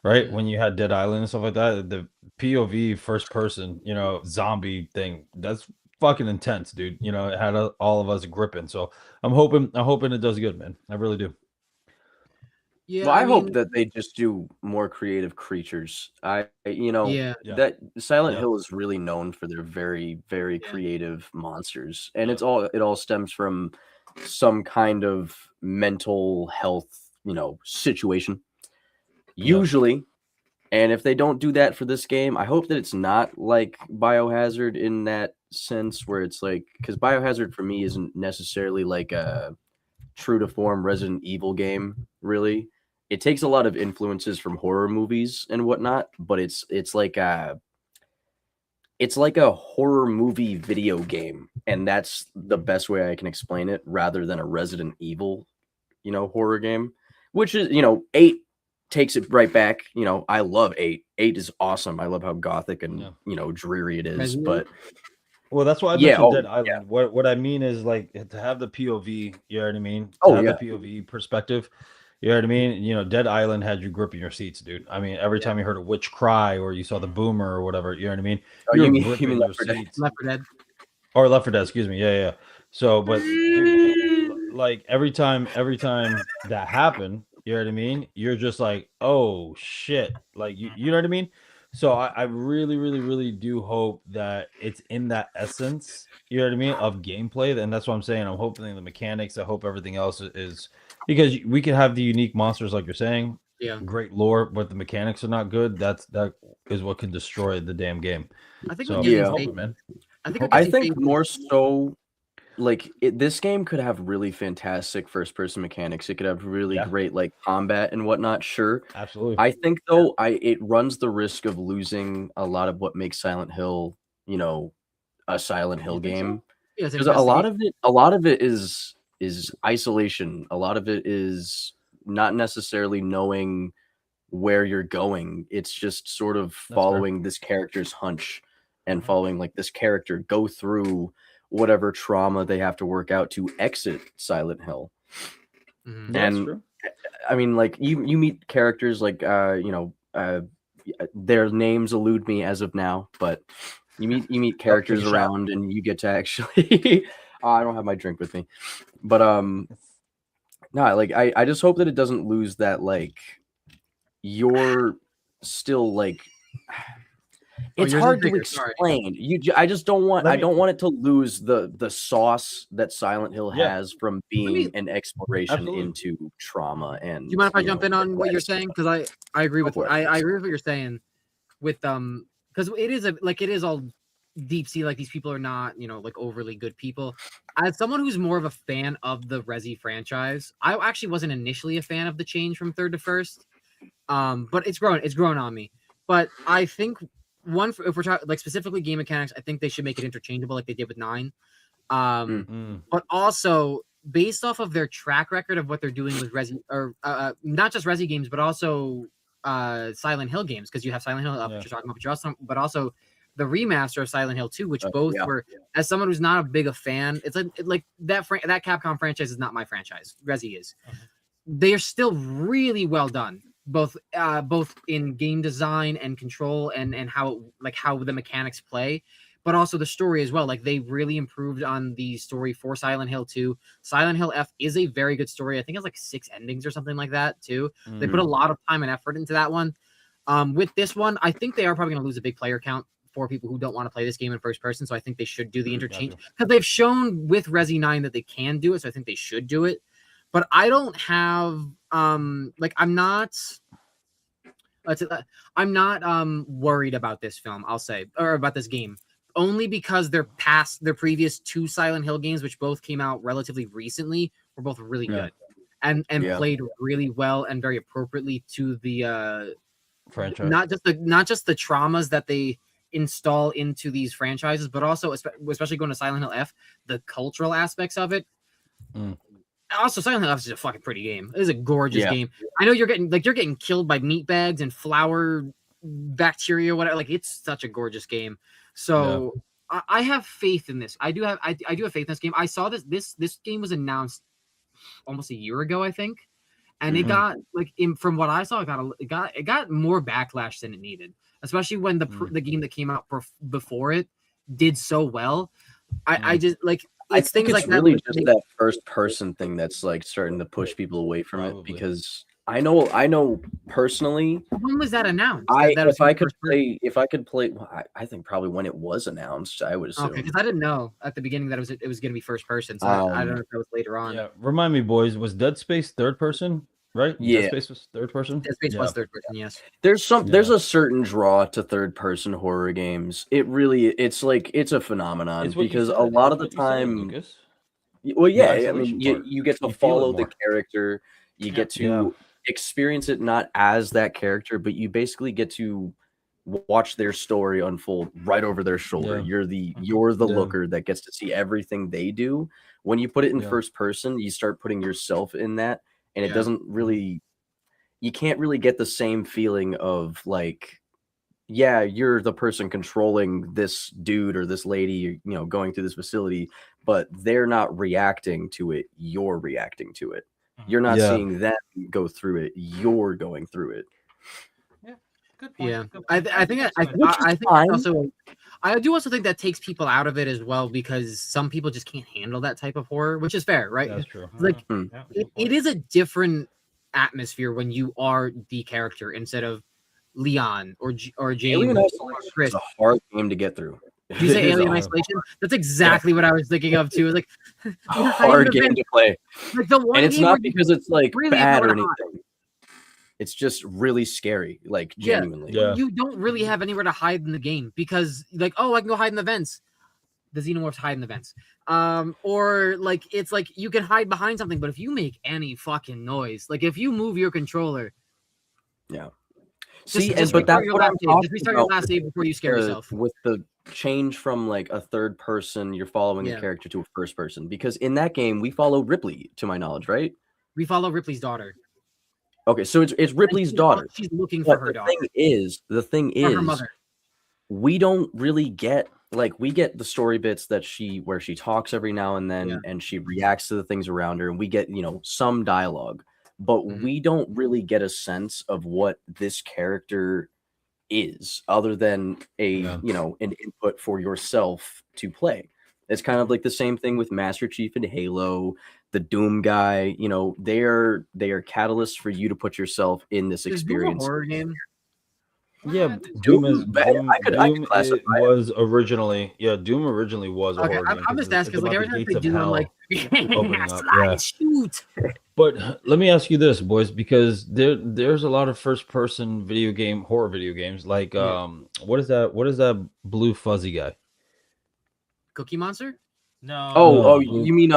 [SPEAKER 1] right? When you had Dead Island and stuff like that, the POV first person, zombie thing, that's fucking intense, dude. It had all of us gripping. So I'm hoping it does good, man. I really do.
[SPEAKER 2] Yeah,
[SPEAKER 4] well, I hope that they just do more creative creatures. That Silent Hill is really known for their very, very creative monsters, and it all stems from some kind of mental health, situation. Usually, and if they don't do that for this game, I hope that it's not like Biohazard in that sense, where it's like, because Biohazard for me isn't necessarily like a true to form Resident Evil game, really. It takes a lot of influences from horror movies and whatnot, but it's like a horror movie video game, and that's the best way I can explain it, rather than a Resident Evil, horror game, which is, 8 takes it right back. I love 8. 8 is awesome. I love how gothic and dreary it is, but
[SPEAKER 1] well, that's why I mentioned Dead Island. Yeah. What I mean is, like, to have the POV, you know what I mean? The POV perspective. You know what I mean? Dead Island had you gripping your seats, dude. I mean, every time you heard a witch cry or you saw the boomer or whatever, you know what I mean?
[SPEAKER 4] You mean Left 4 Dead?
[SPEAKER 2] Left 4 Dead.
[SPEAKER 1] Or Left 4 Dead, excuse me. Yeah. So, but dude, like every time that happened, you know what I mean? You're just like, oh shit. Like you know what I mean? So I really, really, really do hope that it's in that essence, you know what I mean, of gameplay. And that's what I'm saying. I'm hoping the mechanics, I hope everything else is, because we can have the unique monsters like you're saying, great lore, but the mechanics are not good. That is what can destroy the damn game.
[SPEAKER 2] I think
[SPEAKER 1] man.
[SPEAKER 4] I think more so, like, this game could have really fantastic first person mechanics. It could have really great like combat and whatnot. Sure,
[SPEAKER 1] absolutely.
[SPEAKER 4] I think though, it runs the risk of losing a lot of what makes Silent Hill, a Silent Hill game. Because a lot of it is isolation. A lot of it is not necessarily knowing where you're going. It's just sort of following this character's hunch and following like this character go through whatever trauma they have to work out to exit Silent Hill. And I mean, like you meet characters like their names elude me as of now, but you meet characters around and you get to actually I don't have my drink with me, but I just hope that it doesn't lose that, like, you're still like, it's hard to explain. I just don't want it to lose the sauce that Silent Hill has from being an exploration into trauma. And
[SPEAKER 2] do you mind if I jump in on what you're saying? Because I agree with I agree with what you're saying with because it is all deep sea, like these people are not, like overly good people. As someone who's more of a fan of the Resi franchise, I actually wasn't initially a fan of the change from third to first. But it's grown on me. But I think if we're talking like specifically game mechanics, I think they should make it interchangeable like they did with 9. But also based off of their track record of what they're doing with Resi, or not just Resi games, but also Silent Hill games, because you have Silent Hill, which you're talking about, but also the remaster of Silent Hill 2, which both were, as someone who's not a big a fan, it's like that Capcom franchise is not my franchise. Resi is. They are still really well done, both in game design and control and how the mechanics play, but also the story as well. Like they really improved on the story for Silent Hill 2. Silent Hill F is a very good story. I think it's like 6 endings or something like that too. They put a lot of time and effort into that one. With this one, I think they are probably going to lose a big player count for people who don't want to play this game in first person. So I think they should do the interchange, because they've shown with Resi 9 that they can do it. So I think they should do it. But I don't have I'm not worried about this film, I'll say, or about this game, only because their previous 2 Silent Hill games, which both came out relatively recently, were both really good and played really well and very appropriately to the franchise. Not just the traumas that they install into these franchises, but also especially going to Silent Hill F, the cultural aspects of it. Also, Silent Hill F is a fucking pretty game. It is a gorgeous game. I know you're getting killed by meat bags and flower bacteria, whatever. Like, it's such a gorgeous game. So I have faith in this. I do have faith in this game. I saw this game was announced almost a year ago, I think, and it got from what I saw, it got more backlash than it needed, especially when the game that came out before it did so well. I just like.
[SPEAKER 4] I think it's really just that first person thing that's like starting to push people away from it, because I know personally.
[SPEAKER 2] When was that announced?
[SPEAKER 4] If I could play, well, I think probably when it was announced, I would assume.
[SPEAKER 2] Okay, because I didn't know at the beginning that it was going to be first person, so I don't know if that was later on.
[SPEAKER 1] Yeah, remind me, boys, was Dead Space third person? Right?
[SPEAKER 4] Yeah.
[SPEAKER 1] Dead Space was third person?
[SPEAKER 2] Dead Space was third person, yes.
[SPEAKER 4] There's a certain draw to third person horror games. It's a phenomenon, because a lot of the time, I mean, you get to follow the character, you get to experience it not as that character, but you basically get to watch their story unfold right over their shoulder. You're the looker that gets to see everything they do. When you put it in first person, you start putting yourself in that. And it doesn't really, you can't really get the same feeling of like, you're the person controlling this dude or this lady, going through this facility, but they're not reacting to it. You're reacting to it. You're not seeing them go through it. You're going through it.
[SPEAKER 3] Yeah, good point.
[SPEAKER 2] Yeah, I think I do also think that takes people out of it as well, because some people just can't handle that type of horror, which is fair, right?
[SPEAKER 1] That's true.
[SPEAKER 2] Like it is a different atmosphere when you are the character instead of Leon or James.
[SPEAKER 4] Alien Isolation is a hard game to get through.
[SPEAKER 2] Did you say Alien Isolation? That's exactly what I was thinking of too. Like
[SPEAKER 4] a hard game to play,
[SPEAKER 2] like the one,
[SPEAKER 4] and it's not because it's like
[SPEAKER 2] really
[SPEAKER 4] bad or anything. It's just really scary, like genuinely.
[SPEAKER 2] You don't really have anywhere to hide in the game, because like, I can go hide in the vents. The xenomorphs hide in the vents. Or like it's like you can hide behind something, but if you make any fucking noise, like if you move your controller,
[SPEAKER 4] See, but that's what I'm talking
[SPEAKER 2] restart your last save before you scare yourself.
[SPEAKER 4] With the change from like a third person, you're following a character, to a first person, because in that game we follow Ripley, to my knowledge, right?
[SPEAKER 2] We follow Ripley's daughter.
[SPEAKER 4] Okay, so it's Ripley's daughter.
[SPEAKER 2] She's looking for her daughter.
[SPEAKER 4] The thing is,
[SPEAKER 2] her mother.
[SPEAKER 4] We don't really get, like, we get the story bits where she talks every now and then, and she reacts to the things around her, and we get, some dialogue, but we don't really get a sense of what this character is, other than an input for yourself to play. It's kind of like the same thing with Master Chief and Halo. The Doom guy, they are catalysts for you to put yourself in this experience.
[SPEAKER 2] Doom a horror game?
[SPEAKER 1] Yeah, Doom was originally was a horror game.
[SPEAKER 2] I'm just asking, like, every time they do, I'm like, shoot.
[SPEAKER 1] But let me ask you this, boys, because there's a lot of first-person horror video games. Like, what is that blue fuzzy guy?
[SPEAKER 2] Cookie Monster?
[SPEAKER 3] No.
[SPEAKER 4] Oh, you mean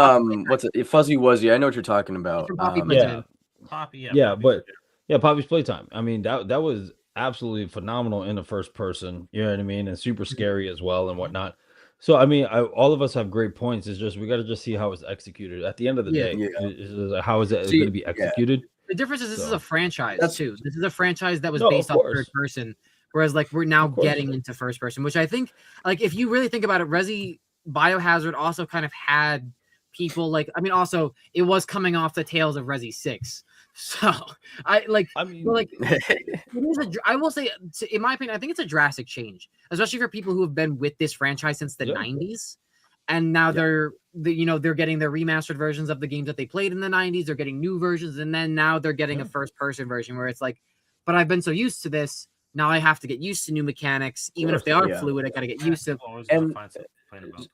[SPEAKER 4] what's it? Fuzzy Wuzzy. I know what you're talking about.
[SPEAKER 2] Poppy
[SPEAKER 1] Yeah.
[SPEAKER 3] Poppy,
[SPEAKER 1] Yeah, but yeah, Poppy's Playtime. I mean, that was absolutely phenomenal in the first person. You know what I mean, and super scary as well and whatnot. So I mean, all of us have great points. It's just we got to just see how it's executed. At the end of the day, how is it going to be executed?
[SPEAKER 2] The difference is this is a franchise too. This is a franchise that was
[SPEAKER 1] No,
[SPEAKER 2] based
[SPEAKER 1] of
[SPEAKER 2] on
[SPEAKER 1] course.
[SPEAKER 2] third person, whereas like we're now getting into first person, which I think like if you really think about it, Biohazard also kind of had people like I mean also it was coming off the tails of Resi 6. So I will say in my opinion I think it's a drastic change, especially for people who have been with this franchise since the 90s. And now they're getting their remastered versions of the games that they played in the 90s. They're getting new versions, and then now they're getting a first-person version where it's like, but I've been so used to this, now I have to get used to new mechanics, even if they are fluid. I got to get used to.
[SPEAKER 4] And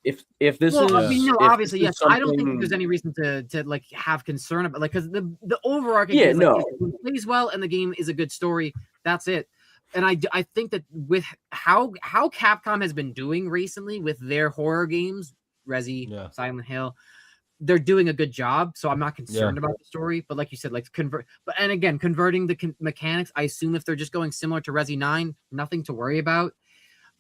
[SPEAKER 4] if this is,
[SPEAKER 2] obviously, yes. I don't think there's any reason to like have concern about because the overarching is like, it plays well and the game is a good story. That's it. And I think that with how Capcom has been doing recently with their horror games, Resi, Silent Hill, they're doing a good job. So I'm not concerned about the story. But like you said, like converting the mechanics, I assume if they're just going similar to Resi 9, nothing to worry about.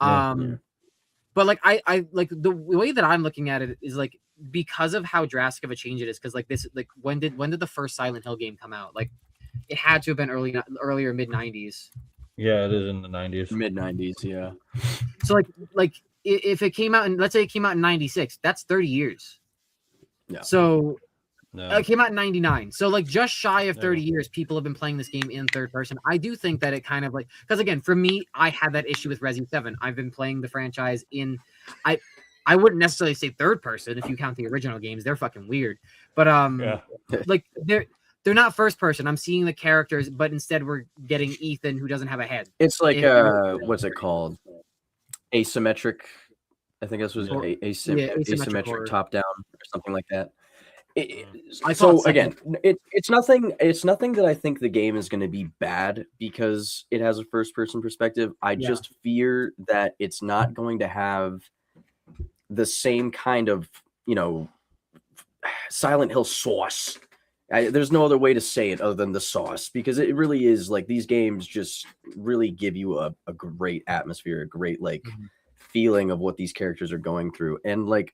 [SPEAKER 2] But like I like the way that I'm looking at it is like because of how drastic of a change it is. Because like this, like when did the first Silent Hill game come out? Like it had to have been earlier mid 90s.
[SPEAKER 1] Yeah, it is in the 90s.
[SPEAKER 4] Mid 90s, yeah.
[SPEAKER 2] So like if it came out let's say it came out in 96, that's 30 years. Yeah. So it came out in 99. So like just shy of 30 years, people have been playing this game in third person. I do think that it kind of like because again, for me, I had that issue with Resi 7. I've been playing the franchise in I wouldn't necessarily say third person if you count the original games. They're fucking weird. But like they're not first person. I'm seeing the characters, but instead we're getting Ethan who doesn't have a head.
[SPEAKER 4] It's like what's it called? Asymmetric. I think this was asymmetric top down or something like that. It's nothing that I think the game is going to be bad because it has a first person perspective. I just fear that it's not going to have the same kind of Silent Hill sauce. There's no other way to say it other than the sauce because it really is like these games just really give you a great atmosphere, a great feeling of what these characters are going through. And like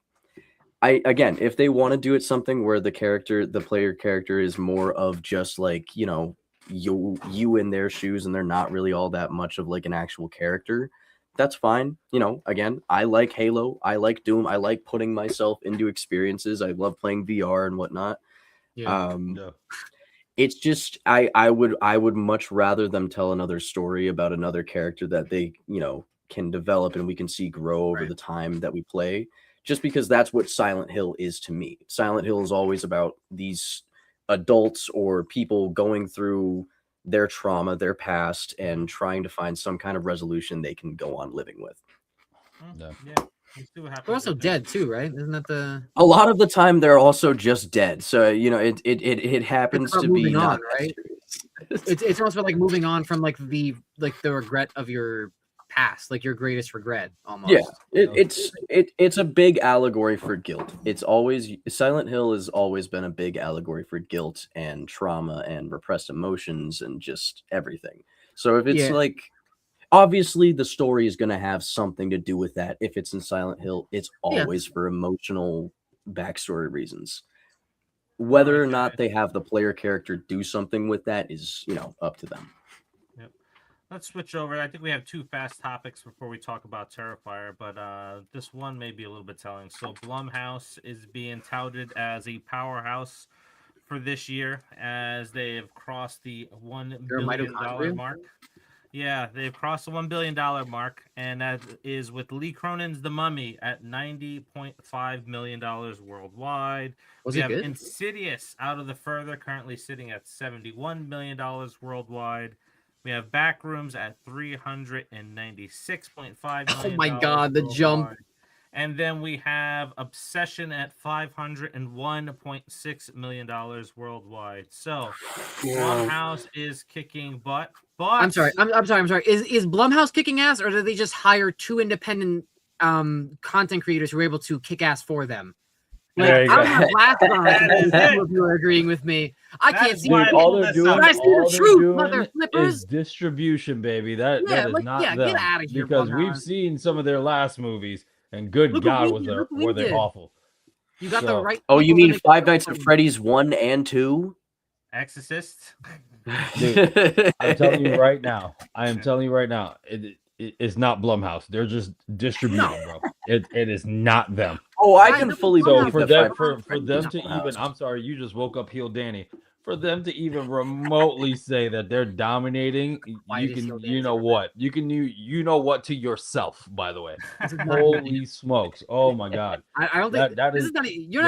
[SPEAKER 4] if they want to do it something where the player character is more of just like you in their shoes and they're not really all that much of like an actual character, that's fine. Again, I like Halo, I like Doom, I like putting myself into experiences, I love playing VR and whatnot. It's just I would much rather them tell another story about another character that they can develop and we can see grow over the time that we play, just because that's what Silent Hill is to me. Silent Hill is always about these adults or people going through their trauma, their past, and trying to find some kind of resolution they can go on living with.
[SPEAKER 2] They're also dead too, right? Isn't that
[SPEAKER 4] a lot of the time they're also just dead. So it happens to be not
[SPEAKER 2] right. It's almost about like moving on from like the regret of your past, like your greatest regret almost. It's a big allegory for guilt. Silent Hill has always been a big allegory for guilt and trauma and repressed emotions and just everything. So if it's like obviously, the story is going to have something to do with that. If it's in Silent Hill, it's always for emotional backstory reasons. Whether or not they have the player character do something with that is, up to them.
[SPEAKER 3] Yep. Let's switch over. I think we have two fast topics before we talk about Terrifier, but this one may be a little bit telling. So Blumhouse is being touted as a powerhouse for this year as they have crossed the $1 billion mark. Yeah, they've crossed the $1 billion mark, and that is with Lee Cronin's The Mummy at $90.5 million worldwide. We have Insidious Out of the Further currently sitting at $71 million worldwide. We have Backrooms at $396.5 million.
[SPEAKER 2] Oh my God, the jump.
[SPEAKER 3] And then we have Obsession at $501.6 million worldwide. So Blumhouse is kicking butt. But
[SPEAKER 2] I'm sorry. Is Blumhouse kicking ass, or did they just hire two independent content creators who were able to kick ass for them.
[SPEAKER 1] There you
[SPEAKER 2] I'm
[SPEAKER 1] go.
[SPEAKER 2] not laughing on it. Some of you are agreeing with me. I
[SPEAKER 3] That
[SPEAKER 2] can't
[SPEAKER 3] is
[SPEAKER 2] see
[SPEAKER 3] why
[SPEAKER 2] it.
[SPEAKER 3] I
[SPEAKER 1] all
[SPEAKER 3] pulled
[SPEAKER 1] they're
[SPEAKER 3] this
[SPEAKER 1] doing,
[SPEAKER 3] up.
[SPEAKER 2] I see the truth, mother
[SPEAKER 1] is
[SPEAKER 2] flippers.
[SPEAKER 1] distribution, baby. That
[SPEAKER 2] Yeah,
[SPEAKER 1] is
[SPEAKER 2] like,
[SPEAKER 1] not
[SPEAKER 2] yeah,
[SPEAKER 1] them.
[SPEAKER 2] get outta here,
[SPEAKER 1] Because we've
[SPEAKER 2] Blumhouse.
[SPEAKER 1] seen some of their last movies, and good
[SPEAKER 2] Look what
[SPEAKER 1] God,
[SPEAKER 2] we did, look what
[SPEAKER 1] were
[SPEAKER 2] we
[SPEAKER 1] they
[SPEAKER 2] did.
[SPEAKER 1] awful?
[SPEAKER 2] You got the right.
[SPEAKER 4] Oh, you
[SPEAKER 2] people to
[SPEAKER 4] mean
[SPEAKER 2] make
[SPEAKER 4] Five
[SPEAKER 2] the
[SPEAKER 4] Nights at
[SPEAKER 2] film.
[SPEAKER 4] Freddy's 1 and 2?
[SPEAKER 3] Exorcist.
[SPEAKER 1] Dude, I'm telling you right now. I am telling you right now. It's not Blumhouse. They're just distributing, bro. It is not them.
[SPEAKER 4] Oh, I can fully
[SPEAKER 1] So
[SPEAKER 4] believe
[SPEAKER 1] for
[SPEAKER 4] that
[SPEAKER 1] them,
[SPEAKER 4] Five
[SPEAKER 1] for
[SPEAKER 4] Nights
[SPEAKER 1] them
[SPEAKER 4] at
[SPEAKER 1] to
[SPEAKER 4] Freddy's
[SPEAKER 1] even,
[SPEAKER 4] Blumhouse.
[SPEAKER 1] I'm sorry, you just woke up heel Danny. For them to even remotely say that they're dominating, you can, you know what, you know what to yourself. By the way, holy smokes! Oh my God,
[SPEAKER 2] I don't think
[SPEAKER 1] that
[SPEAKER 2] this
[SPEAKER 1] is
[SPEAKER 2] is not. You're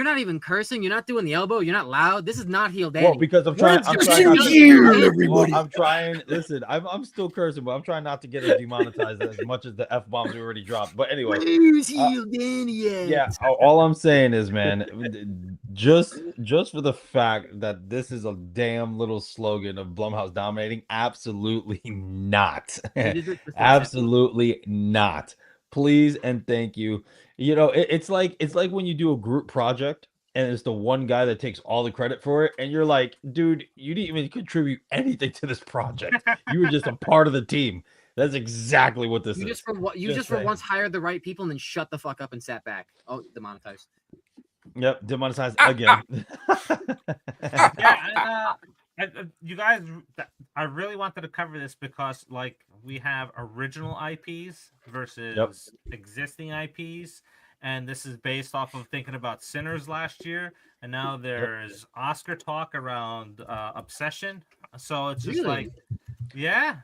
[SPEAKER 2] not even cursing. You're not doing the elbow. You're not loud. This is not heel Danny.
[SPEAKER 1] Well, because I'm trying. I'm trying not to, well, I'm trying. Listen, I'm still cursing, but I'm trying not to get us demonetized as much as the F bombs we already dropped. But anyway,
[SPEAKER 2] Where's heel Danny at?
[SPEAKER 1] yeah. All I'm saying is, man, just for the fact that this is a damn little slogan of Blumhouse dominating, absolutely not. Absolutely not. Please and thank you. You know, it's like when you do a group project and it's the one guy that takes all the credit for it, and you're like, dude, you didn't even contribute anything to this project. You were just a part of the team. That's exactly what this is.
[SPEAKER 2] You just for once hired the right people and then shut the fuck up and sat back. Oh, demonetized.
[SPEAKER 1] Yep, demonetized again.
[SPEAKER 3] Yeah, you guys, I really wanted to cover this because, like, we have original IPs versus existing IPs, and this is based off of thinking about Sinners last year, and now there's Oscar talk around Obsession. So it's just like, yeah.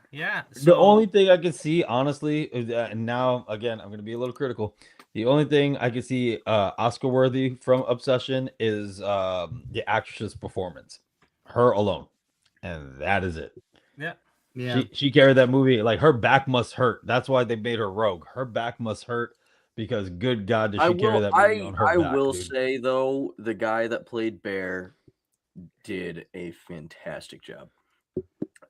[SPEAKER 3] So,
[SPEAKER 1] the only thing I can see, honestly, is that, and now again, I'm going to be a little critical. The only thing I can see Oscar worthy from Obsession is the actress's performance, her alone, and that is it.
[SPEAKER 2] Yeah.
[SPEAKER 1] She carried that movie. Like, her back must hurt. That's why they made her Rogue. Her back must hurt because good God, did she carry that movie on her back?
[SPEAKER 4] I will
[SPEAKER 1] dude.
[SPEAKER 4] say though, the guy that played Bear did a fantastic job.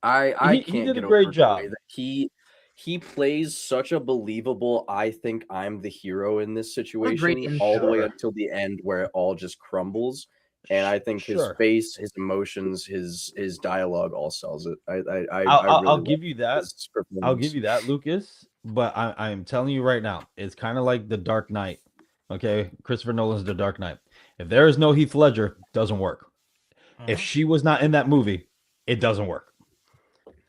[SPEAKER 4] I can't
[SPEAKER 1] did
[SPEAKER 4] get
[SPEAKER 1] a great
[SPEAKER 4] over
[SPEAKER 1] job.
[SPEAKER 4] the way that he plays such a believable, I think I'm the hero in this situation, all the way until the end where it all just crumbles. And I think his face, his emotions, his dialogue all sells it.
[SPEAKER 1] I'll give you that. I'll give you that, Lucas. But I am telling you right now, it's kind of like The Dark Knight. Okay, Christopher Nolan's The Dark Knight. If there is no Heath Ledger, it doesn't work. If she was not in that movie, it doesn't work.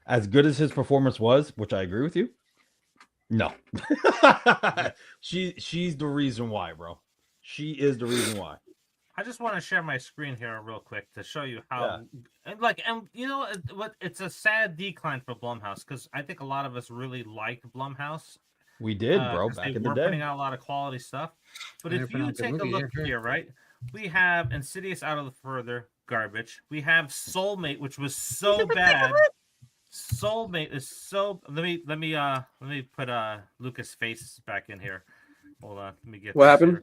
[SPEAKER 1] As good as his performance was, which I agree with you, no. She's the reason why, bro. She is the reason why.
[SPEAKER 3] I just want to share my screen here real quick to show you how, and you know what? It's a sad decline for Blumhouse because I think a lot of us really liked Blumhouse.
[SPEAKER 1] We did, bro. Back in the day,
[SPEAKER 3] we're putting out a lot of quality stuff. But if you take a look here, right? We have Insidious Out of the Further, garbage. We have Soulmate, which was so bad. Soulmate is so. Let me put Lucas' face back in here. Hold on, let me get.
[SPEAKER 4] What happened?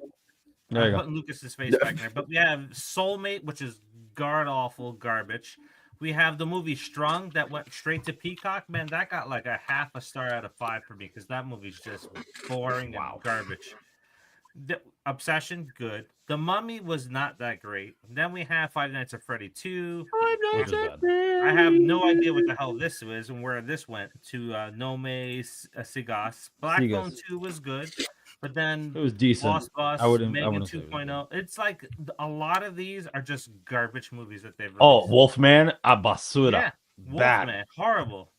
[SPEAKER 1] There you go.
[SPEAKER 3] Putting Lucas's face back there. But we have Soulmate, which is god-awful garbage. We have the movie Strung that went straight to Peacock. Man, that got like a 0.5 star out of 5 for me because that movie's just boring and garbage. The Obsession, good. The Mummy was not that great. Then we have Five Nights at Freddy 2. I have no idea what the hell this is and where this went to Nome Sigas. Black Phone 2 was good. But then
[SPEAKER 1] it was decent.
[SPEAKER 3] Lost Bus,
[SPEAKER 1] I wouldn't
[SPEAKER 3] 2.0. It's like a lot of these are just garbage movies that they've released.
[SPEAKER 1] Oh, Wolfman, a basura.
[SPEAKER 3] Yeah, Wolfman, horrible.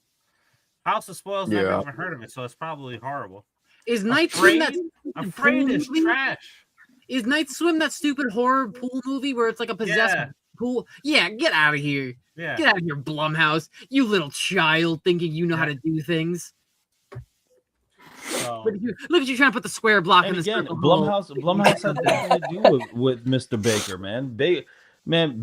[SPEAKER 3] House of Spoils, never even heard of it, so it's probably horrible.
[SPEAKER 2] Is Night Swim that
[SPEAKER 3] Afraid is trash.
[SPEAKER 2] Is Night Swim that stupid horror pool movie where it's like a possessed pool? Yeah, get out of here.
[SPEAKER 3] Yeah.
[SPEAKER 2] Get out of here, Blumhouse. You little child thinking you know how to do things. Look at you trying to put the square block in the circle.
[SPEAKER 1] Blumhouse had nothing to do with Mr. Baker, man.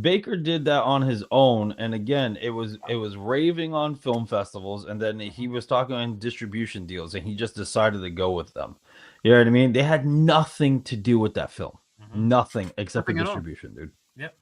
[SPEAKER 1] Baker did that on his own, and again, it was raving on film festivals, and then he was talking on distribution deals, and he just decided to go with them. You know what I mean? They had nothing to do with that film, nothing except for distribution, dude.
[SPEAKER 3] Yep.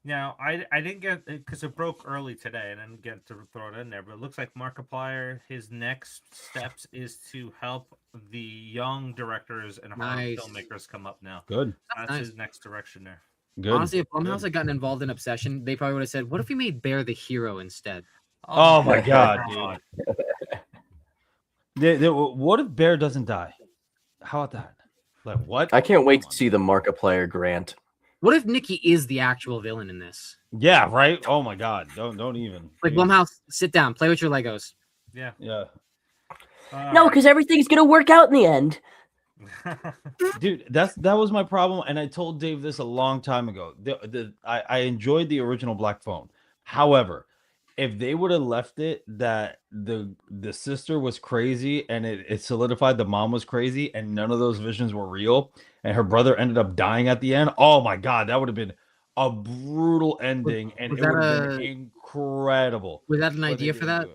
[SPEAKER 3] Now, I didn't get because it broke early today, and I didn't get to throw it in there. But it looks like Markiplier, his next steps is to help the young directors and horror filmmakers come up now.
[SPEAKER 1] Good.
[SPEAKER 3] That's his next direction there.
[SPEAKER 1] Good.
[SPEAKER 2] Honestly, if Blumhouse had gotten involved in Obsession, they probably would have said, "What if we made Bear the hero instead?"
[SPEAKER 1] Oh my god, dude! What if Bear doesn't die? How about that? Like what?
[SPEAKER 4] I can't wait to see the Markiplier Grant.
[SPEAKER 2] What if Nikki is the actual villain in this?
[SPEAKER 1] Yeah, right. Oh my god! Don't even.
[SPEAKER 2] Like Blumhouse, sit down, play with your Legos.
[SPEAKER 3] Yeah.
[SPEAKER 1] Yeah.
[SPEAKER 8] No, because everything's gonna work out in the end.
[SPEAKER 1] Dude, that was my problem, and I told Dave this a long time ago. I enjoyed the original Black Phone. However, if they would have left it that the sister was crazy and it solidified the mom was crazy and none of those visions were real and her brother ended up dying at the end, oh my god, that would have been a brutal ending and it would have been incredible.
[SPEAKER 2] Was that an idea for that?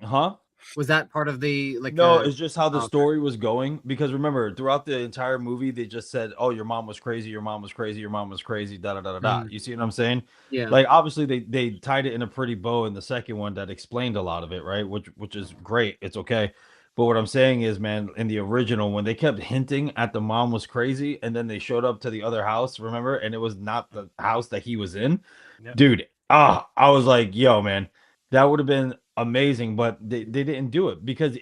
[SPEAKER 1] Huh?
[SPEAKER 2] Was that part of the
[SPEAKER 1] No, it's just how the story was going. Because remember, throughout the entire movie, they just said, "Oh, your mom was crazy. Your mom was crazy. Your mom was crazy." Da da da da. You see what I'm saying?
[SPEAKER 2] Yeah.
[SPEAKER 1] Like obviously, they tied it in a pretty bow in the second one that explained a lot of it, right? Which is great. It's okay. But what I'm saying is, man, in the original, when they kept hinting at the mom was crazy, and then they showed up to the other house, remember, and it was not the house that he was in, dude. I was like, yo, man, that would have been amazing, but they didn't do it because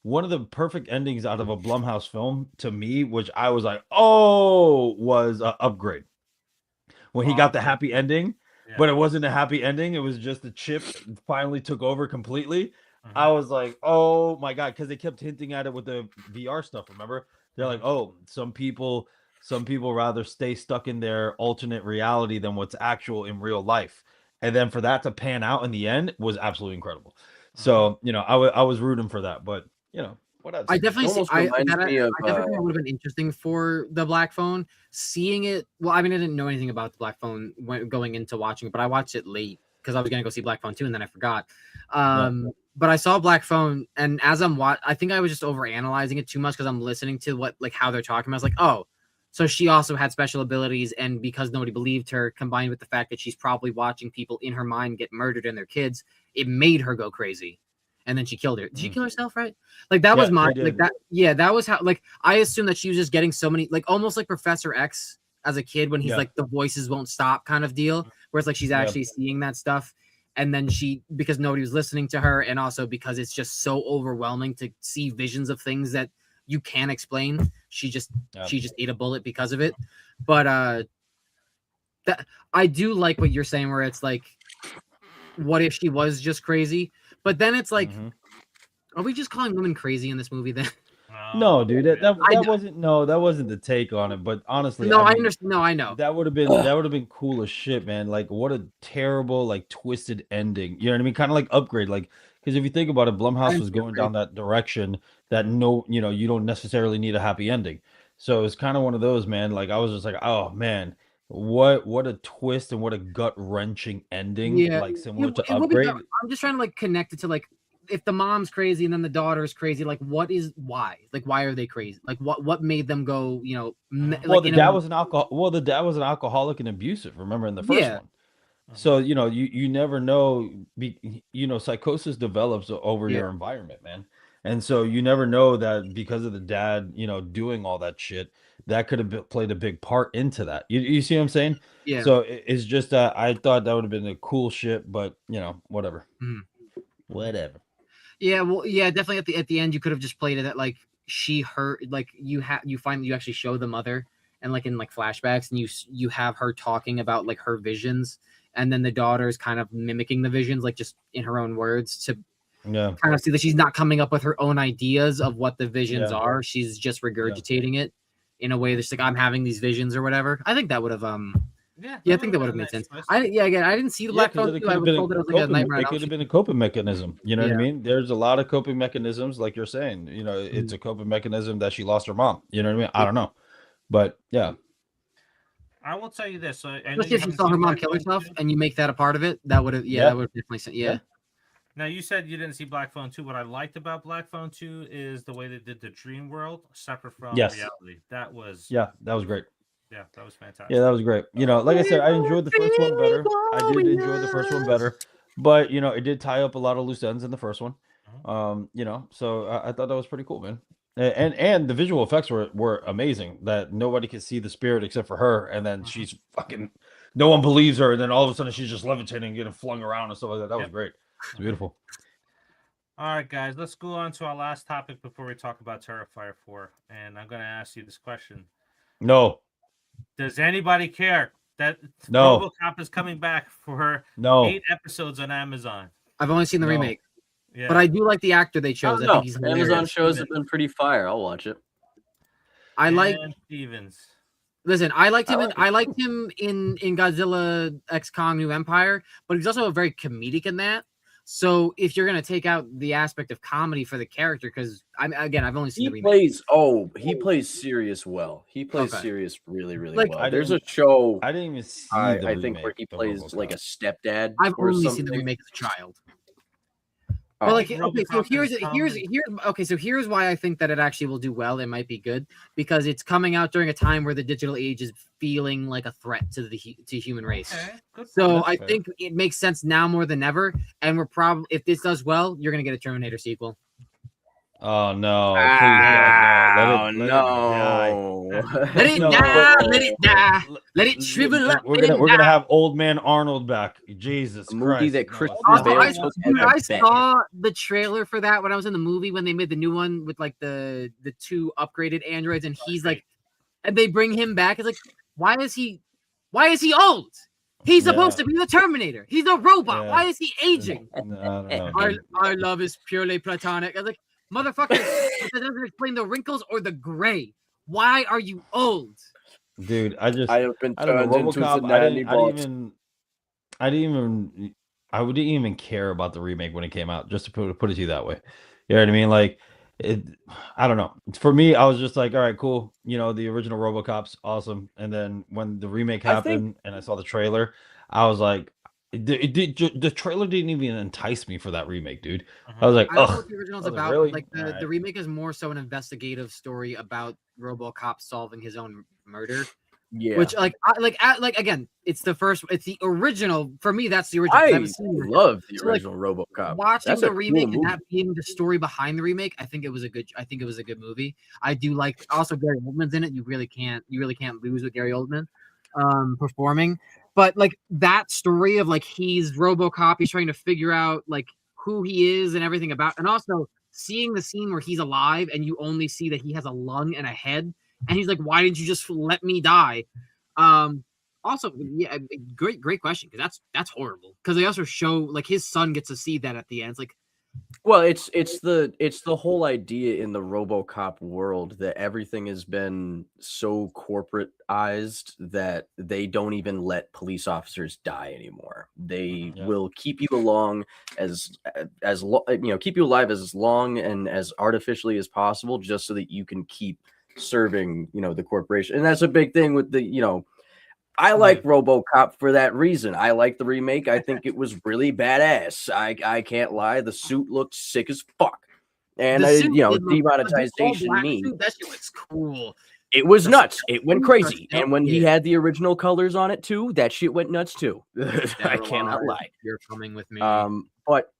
[SPEAKER 1] one of the perfect endings out of a Blumhouse film to me, which I was like, oh, was Upgrade when he got the happy ending, but it wasn't a happy ending. It was just the chip finally took over completely. I was like, oh my god, because they kept hinting at it with the VR stuff. Remember, they're like, oh, some people rather stay stuck in their alternate reality than what's actual in real life. And then for that to pan out in the end was absolutely incredible. So, I was rooting for that, but whatever.
[SPEAKER 2] I definitely think it would have been interesting for the Black Phone. Seeing it, well, I mean, I didn't know anything about the Black Phone going into watching it, but I watched it late because I was gonna go see Black Phone 2 and then I forgot. But I saw Black Phone, and as I think I was just overanalyzing it too much because I'm listening to how they're talking. I was like, oh. So she also had special abilities, and because nobody believed her, combined with the fact that she's probably watching people in her mind get murdered and their kids, it made her go crazy. And then she killed her. Did she kill herself, right? Like that was my that. Yeah, that was how. Like I assumed that she was just getting so many, like almost like Professor X as a kid when he's like the voices won't stop kind of deal, where it's like she's actually seeing that stuff, and then because nobody was listening to her, and also because it's just so overwhelming to see visions of things that you can't explain. She just ate a bullet because of it. But that I do like what you're saying, where it's like, what if she was just crazy? But then it's like, are we just calling women crazy in this movie then?
[SPEAKER 1] No, dude, that wasn't the take on it. But honestly,
[SPEAKER 2] I understand. No, I know
[SPEAKER 1] that would have been cool as shit, man. Like what a terrible, like twisted ending. You know what I mean? Kind of like Upgrade, like. Because if you think about it, Blumhouse was going down that direction that you don't necessarily need a happy ending. So it's kind of one of those, man. Like I was just like, oh man, what a twist and what a gut wrenching ending. Yeah. Like similar to Upgrade.
[SPEAKER 2] I'm just trying to connect it to if the mom's crazy and then the daughter's crazy, why? Like why are they crazy? Like what made them go?
[SPEAKER 1] The dad was an alcohol. Well, the dad was an alcoholic and abusive. Remember in the first one. So you never know. Psychosis develops over your environment, man, and so you never know that because of the dad, doing all that shit, that could have played a big part into that. You see what I'm saying? Yeah. So it's just I thought that would have been a cool shit, but whatever, whatever.
[SPEAKER 2] Yeah, well, yeah, definitely at the end you could have just played it that she hurt, you actually show the mother and in flashbacks and you have her talking about her visions. And then the daughter's kind of mimicking the visions, just in her own words, to kind of see that she's not coming up with her own ideas of what the visions are. She's just regurgitating it in a way that's I'm having these visions or whatever. I think that would have I think that would have made sense. I didn't see the Black Phone. I was told that it was a nightmare.
[SPEAKER 1] It could have been a coping mechanism. You know what I mean? There's a lot of coping mechanisms, like you're saying. It's a coping mechanism that she lost her mom. You know what I mean? I don't know, but yeah.
[SPEAKER 3] I will tell you this. So
[SPEAKER 2] especially if you saw her mom kill herself and you make that a part of it, that would have that would have definitely said
[SPEAKER 3] Now you said you didn't see Black Phone 2. What I liked about Black Phone 2 is the way they did the dream world separate from reality. That was
[SPEAKER 1] great.
[SPEAKER 3] Yeah, that was fantastic.
[SPEAKER 1] Yeah, that was great. You know, like I said, I enjoyed the first one better. I did enjoy the first one better, but you know, it did tie up a lot of loose ends in the first one. You know, so I thought that was pretty cool, man. And the visual effects were amazing. That nobody could see the spirit except for her, and then she's fucking. No one believes her, and then all of a sudden she's just levitating and getting flung around and stuff like that. That was great. It's beautiful.
[SPEAKER 3] All right, guys, let's go on to our last topic before we talk about Terrifier 4. And I'm going to ask you this question.
[SPEAKER 1] No.
[SPEAKER 3] Does anybody care that
[SPEAKER 1] No.
[SPEAKER 3] RoboCop is coming back for 8 episodes on Amazon?
[SPEAKER 2] I've only seen the remake.
[SPEAKER 3] Yeah.
[SPEAKER 2] But I do like the actor they chose. I think he's
[SPEAKER 4] Amazon shows have been pretty fire. I'll watch it.
[SPEAKER 2] I like
[SPEAKER 3] Stevens.
[SPEAKER 2] Listen, I liked him. I liked him in Godzilla X Kong New Empire, but he's also very comedic in that. So if you're gonna take out the aspect of comedy for the character, because I've only seen the remake.
[SPEAKER 4] He plays serious well. He plays serious really
[SPEAKER 2] Like,
[SPEAKER 4] well. There's a show
[SPEAKER 1] I didn't even see
[SPEAKER 4] I think where he plays like a stepdad.
[SPEAKER 2] I've
[SPEAKER 4] or
[SPEAKER 2] only
[SPEAKER 4] something.
[SPEAKER 2] seen the remake as a child. But like, okay, so here's why I think that it actually will do well. It might be good because it's coming out during a time where the digital age is feeling like a threat to the human race.
[SPEAKER 3] Okay,
[SPEAKER 2] so I think it makes sense now more than ever. And we're probably, if this does well, you're gonna get a Terminator sequel.
[SPEAKER 1] Oh no!
[SPEAKER 4] Please,
[SPEAKER 1] no!
[SPEAKER 2] Let it die! Let it die! Let it shrivel up!
[SPEAKER 1] We're gonna have old man Arnold back. Jesus Christ!
[SPEAKER 4] Movie that Christian
[SPEAKER 2] Bale I saw the trailer for that when I was in the movie when they made the new one with like the 2 upgraded androids, and he's like, and they bring him back. It's like, why is he old? He's supposed to be the Terminator. He's a robot. Why is he aging? Our love is purely platonic. I was like, motherfucker, that doesn't explain the wrinkles or the gray. Why are you old?
[SPEAKER 1] Dude, I don't know,
[SPEAKER 4] RoboCop,
[SPEAKER 1] I didn't even care about the remake when it came out, just to put it to you that way. You know what I mean? Like, I don't know. For me, I was just like, all right, cool. You know, the original RoboCop's awesome. And then when the remake happened and I saw the trailer, I was like, the trailer didn't even entice me for that remake, dude. I was like,
[SPEAKER 2] I don't know what the original's about. Really? Like the remake is more so an investigative story about RoboCop solving his own murder.
[SPEAKER 4] Yeah.
[SPEAKER 2] Which again, it's the original. For me, that's the original.
[SPEAKER 4] I love the original RoboCop.
[SPEAKER 2] Watching the remake and that being the story behind the remake, I think it was a good movie. I do like also Gary Oldman's in it. You really can't lose with Gary Oldman performing. But like that story of like he's RoboCop, he's trying to figure out like who he is and everything about, and also seeing the scene where he's alive and you only see that he has a lung and a head, and he's like, "Why didn't you just let me die?" Also, yeah, great question, because that's horrible. Because they also show like his son gets to see that at the end. It's like,
[SPEAKER 4] well, it's the whole idea in the RoboCop world that everything has been so corporatized that they don't even let police officers die anymore. They will keep you along keep you alive as long and as artificially as possible, just so that you can keep serving, the corporation. And that's a big thing with the, I like RoboCop for that reason. I like the remake. I think it was really badass. I can't lie. The suit looked sick as fuck. And demonetization me.
[SPEAKER 2] That shit looks cool.
[SPEAKER 4] It was nuts. It went crazy. And when he had the original colors on it too, that shit went nuts too. I cannot lie.
[SPEAKER 2] You're coming with me.
[SPEAKER 4] But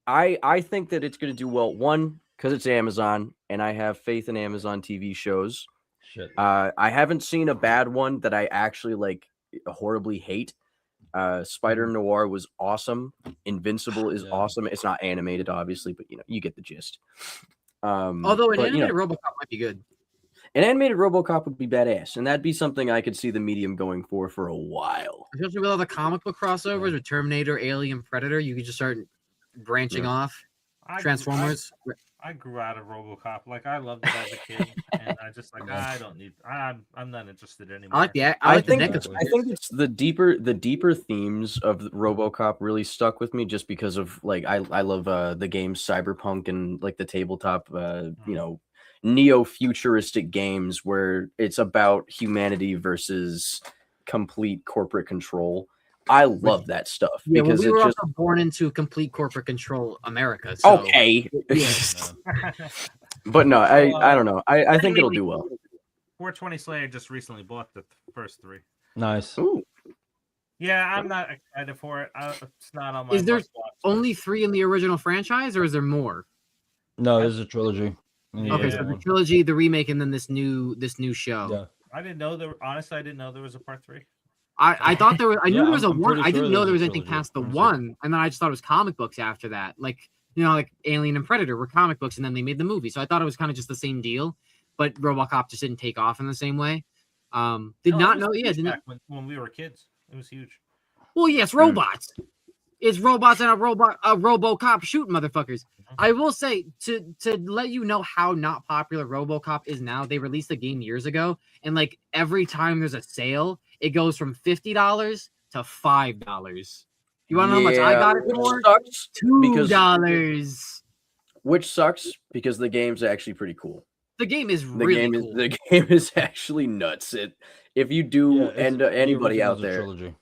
[SPEAKER 4] I think that it's going to do well. One, because it's Amazon, and I have faith in Amazon TV shows.
[SPEAKER 1] Shit.
[SPEAKER 4] I haven't seen a bad one that I actually horribly hate. Spider Noir was awesome. Invincible is awesome. It's not animated, obviously, but you get the gist.
[SPEAKER 2] Although an animated RoboCop might be good.
[SPEAKER 4] An animated RoboCop would be badass, and that'd be something I could see the medium going for a while.
[SPEAKER 2] Especially with all the comic book crossovers with Terminator, Alien, Predator, you could just start branching off. Transformers.
[SPEAKER 3] I grew out of RoboCop. Like, I loved it as a kid, and I just I don't need. I'm not interested anymore.
[SPEAKER 4] I think it's the deeper themes of RoboCop really stuck with me, just because of I love the games Cyberpunk and the tabletop neo-futuristic games where it's about humanity versus complete corporate control. I love that stuff because
[SPEAKER 2] we were also born into complete corporate control America. So.
[SPEAKER 4] Okay. But no, I don't know. I think it'll do well.
[SPEAKER 3] 420 Slayer just recently bought the first 3.
[SPEAKER 1] Nice.
[SPEAKER 4] Ooh.
[SPEAKER 3] Yeah, I'm not excited for it. It's not on my.
[SPEAKER 2] Is there only 3 in the original franchise, or is there more?
[SPEAKER 1] No, this is a trilogy.
[SPEAKER 2] Okay, so the trilogy, the remake, and then this new show.
[SPEAKER 1] Yeah.
[SPEAKER 3] I didn't know there. Honestly, I didn't know there was a part 3.
[SPEAKER 2] I thought there was. I knew there was a
[SPEAKER 1] I'm
[SPEAKER 2] one.
[SPEAKER 1] pretty
[SPEAKER 2] I didn't
[SPEAKER 1] sure
[SPEAKER 2] know
[SPEAKER 1] there's
[SPEAKER 2] there was
[SPEAKER 1] a
[SPEAKER 2] anything
[SPEAKER 1] trilogy.
[SPEAKER 2] past the 1, and then I just thought it was comic books after that. Like like Alien and Predator were comic books, and then they made the movie. So I thought it was kind of just the same deal, but RoboCop just didn't take off in the same way. Did not know. Yeah, didn't.
[SPEAKER 3] When we were kids, it was huge.
[SPEAKER 2] Well, yes, robots. It's robots and a RoboCop shooting motherfuckers. I will say to let you know how not popular RoboCop is now. They released the game years ago, and like every time there's a sale, it goes from $50 to $5. You want to know how much I got it for? $2.
[SPEAKER 4] Which sucks because the game's actually pretty cool.
[SPEAKER 2] The game is really cool.
[SPEAKER 4] The game is actually nuts. If you do end anybody out there.
[SPEAKER 1] Trilogy.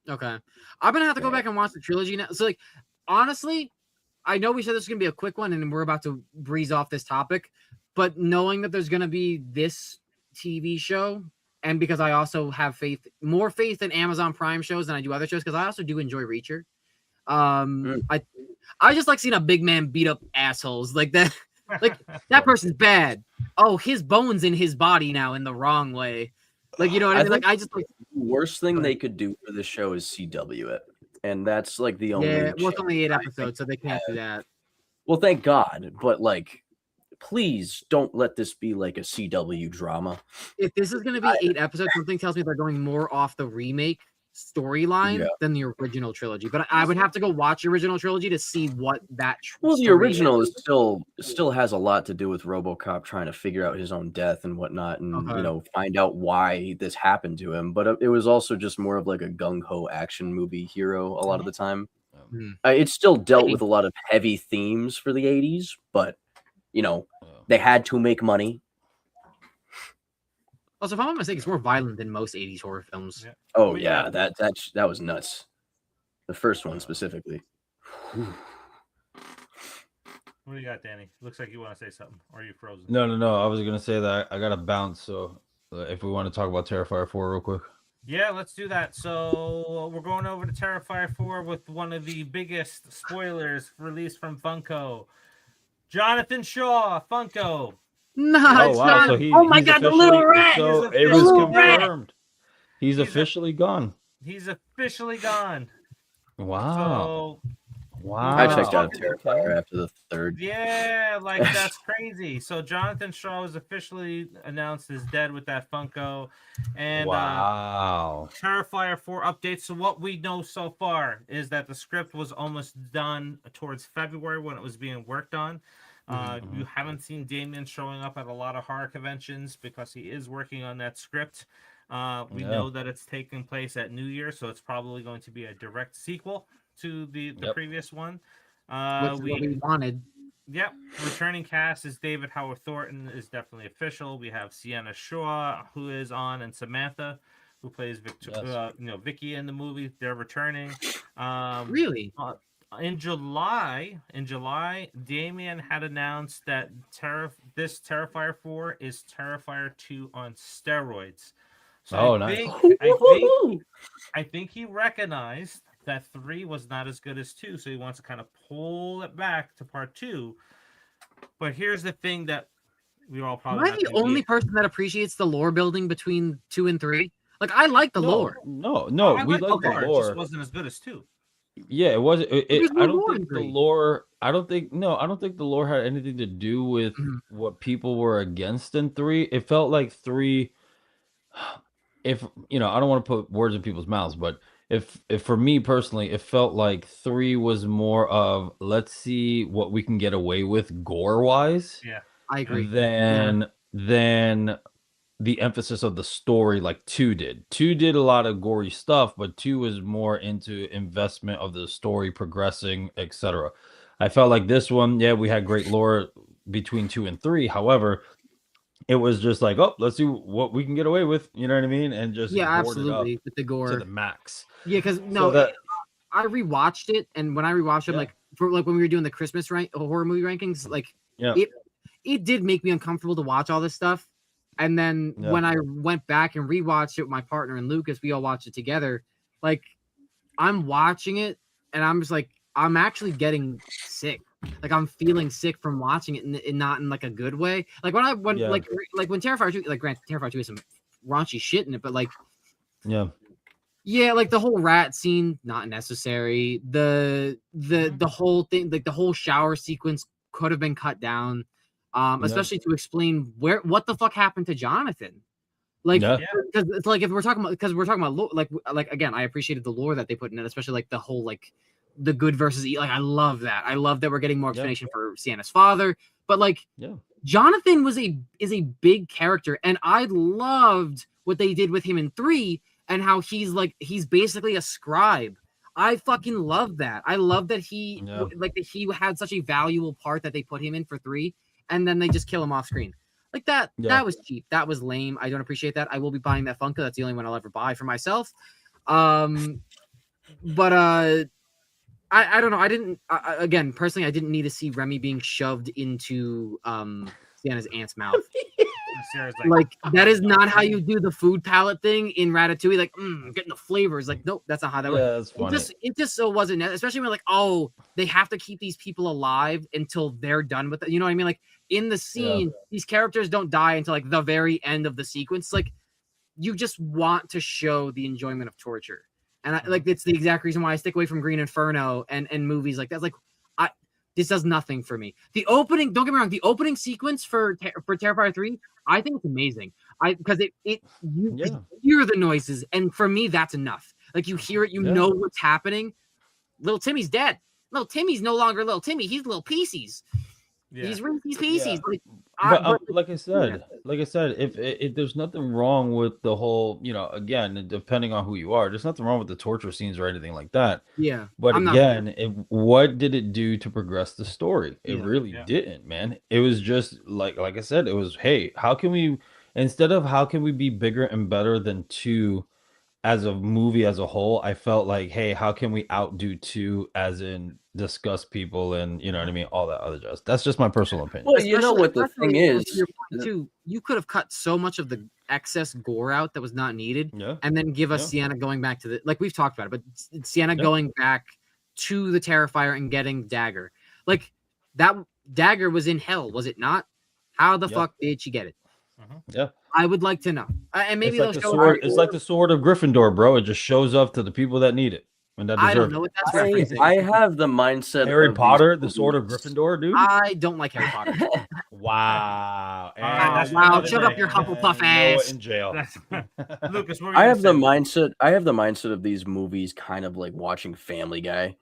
[SPEAKER 2] Okay. I'm going to have to go back and watch the trilogy now. So, like, honestly, I know we said this was going to be a quick one, and we're about to breeze off this topic, but knowing that there's going to be this TV show, and because I also have more faith in Amazon Prime shows than I do other shows, because I also do enjoy Reacher. I just like seeing a big man beat up assholes like that. Like, that person's bad. Oh, his bone's in his body now in the wrong way. Like, you know what I mean? Like, I just like
[SPEAKER 4] the worst thing they could do for the show is CW it, and that's like the only.
[SPEAKER 2] Yeah, well, it's only 8 episodes, so they can't do that.
[SPEAKER 4] Well, thank God, but like, please don't let this be like a CW drama.
[SPEAKER 2] If this is going to be 8 episodes, something tells me they're going more off the remake storyline than the original trilogy. But I would have to go watch the original trilogy to see what that.
[SPEAKER 4] Well, the original is still has a lot to do with RoboCop trying to figure out his own death and whatnot, and find out why this happened to him. But it was also just more of like a gung ho action movie hero a lot of the time. It still dealt with a lot of heavy themes for the 80s, but they had to make money.
[SPEAKER 2] Also, if I'm not mistaken, it's more violent than most 80s horror films.
[SPEAKER 3] Yeah.
[SPEAKER 4] Oh yeah, that was nuts. The first one specifically.
[SPEAKER 3] What do you got, Danny? Looks like you want to say something, or are you frozen?
[SPEAKER 1] No. I was gonna say that I got to bounce. So if we want to talk about Terrifier 4 real quick.
[SPEAKER 3] Yeah, let's do that. So we're going over to Terrifier 4 with one of the biggest spoilers released from Funko. Jonathan Shaw, Funko.
[SPEAKER 2] No,
[SPEAKER 1] oh wow! So
[SPEAKER 8] oh my God, the little rat!
[SPEAKER 1] So it was confirmed. He's officially gone.
[SPEAKER 3] He's officially gone.
[SPEAKER 1] Wow!
[SPEAKER 3] So,
[SPEAKER 1] wow!
[SPEAKER 4] I checked out Terrifier after the 3rd.
[SPEAKER 3] Yeah, like that's crazy. So Jonathan Shaw was officially announced as dead with that Funko, and
[SPEAKER 1] wow!
[SPEAKER 3] Terrifier 4 updates. So what we know so far is that the script was almost done towards February when it was being worked on. You haven't seen Damien showing up at a lot of horror conventions because he is working on that script. We know that it's taking place at New Year, so it's probably going to be a direct sequel to the previous one.
[SPEAKER 2] What we wanted.
[SPEAKER 3] Yep. Returning cast is David Howard Thornton is definitely official. We have Sienna Shaw, who is on, and Samantha, who plays Vicky in the movie. They're returning.
[SPEAKER 2] Really?
[SPEAKER 3] In July, Damien had announced that this Terrifier 4 is Terrifier 2 on steroids. So I think he recognized that 3 was not as good as 2, so he wants to kind of pull it back to part 2. But here's the thing that we all probably.
[SPEAKER 2] Am I the only person that appreciates the lore building between 2 and 3? Like, I like the lore.
[SPEAKER 1] No, we like the lore.
[SPEAKER 3] It just wasn't as good as 2.
[SPEAKER 1] Yeah, it was. I don't think the lore. I don't think the lore had anything to do with what people were against in 3. It felt like 3. If I don't want to put words in people's mouths, but if for me personally, it felt like 3 was more of let's see what we can get away with gore wise.
[SPEAKER 3] Yeah,
[SPEAKER 2] I agree.
[SPEAKER 1] Than the emphasis of the story like 2 did. 2 did a lot of gory stuff, but 2 was more into investment of the story progressing, etc. I felt like this one, we had great lore between 2 and 3. However, it was just like, let's see what we can get away with. You know what I mean? And just
[SPEAKER 2] absolutely with the gore
[SPEAKER 1] to the max.
[SPEAKER 2] Yeah, because I rewatched it, and when I rewatched it, when we were doing the Christmas horror movie rankings, like it did make me uncomfortable to watch all this stuff. And then when I went back and rewatched it with my partner and Lucas, we all watched it together. Like, I'm watching it and I'm just like, I'm actually getting sick. Like, I'm feeling sick from watching it and not in like a good way. Like when Terrifier 2, like granted, Terrifier 2 is some raunchy shit in it, but like, yeah, like the whole rat scene, not necessary. The whole thing, like the whole shower sequence could have been cut down. Especially to explain what the fuck happened to Jonathan. Like, because it's like, if we're talking about like again, I appreciated the lore that they put in it, especially like the whole like the good versus evil. Like, I love that. I love that we're getting more explanation for Sienna's father. But like, Jonathan is a big character, and I loved what they did with him in 3 and how he's basically a scribe. I fucking love that. I love that he had such a valuable part that they put him in for 3, and then they just kill him off screen. Like that. That was cheap. That was lame. I don't appreciate that. I will be buying that Funko. That's the only one I'll ever buy for myself. But I don't know. I didn't again personally. I didn't need to see Remy being shoved into Sienna's aunt's mouth. Like that is not how you do the food palette thing in Ratatouille. Like getting the flavors. Like nope, that's not how that works. It just so wasn't. Especially when like they have to keep these people alive until they're done with it. You know what I mean? Like in the scene, these characters don't die until like the very end of the sequence. Like you just want to show the enjoyment of torture. And it's the exact reason why I stick away from Green Inferno and movies like that. It's like this does nothing for me. The opening, don't get me wrong, the opening sequence for Terrifier 3, I think it's amazing. Because you hear the noises, and for me that's enough. Like you hear it, you know what's happening. Little Timmy's dead. Little Timmy's no longer little Timmy. He's little Pieces. He's Pieces.
[SPEAKER 1] Like I said, if there's nothing wrong with the whole, again, depending on who you are, there's nothing wrong with the torture scenes or anything like that.
[SPEAKER 2] Yeah.
[SPEAKER 1] But what did it do to progress the story? It really didn't, man. It was just like I said, it was, hey, how can we be bigger and better than 2 as a movie as a whole? I felt like, hey, how can we outdo 2 as in disgust people and you know what I mean, all that other jazz. That's just my personal opinion.
[SPEAKER 4] Well, you know what the thing is,
[SPEAKER 2] too, you could have cut so much of the excess gore out that was not needed, and then give us Sienna going back to like we've talked about it, but Sienna going back to the Terrifier and getting Dagger. Like that Dagger was in hell, was it not? How the fuck did she get it? I would like to know. And maybe
[SPEAKER 1] it's like the sword of Gryffindor, bro. It just shows up to the people that need it.
[SPEAKER 2] I don't know what that's referencing.
[SPEAKER 4] I have the mindset
[SPEAKER 1] Harry Potter, the sword of Gryffindor, dude.
[SPEAKER 2] I don't like Harry Potter.
[SPEAKER 1] Wow.
[SPEAKER 2] Wow, shut up your Hufflepuff ass.
[SPEAKER 1] In jail.
[SPEAKER 3] Lucas,
[SPEAKER 4] I have the mindset of these movies kind of like watching Family Guy.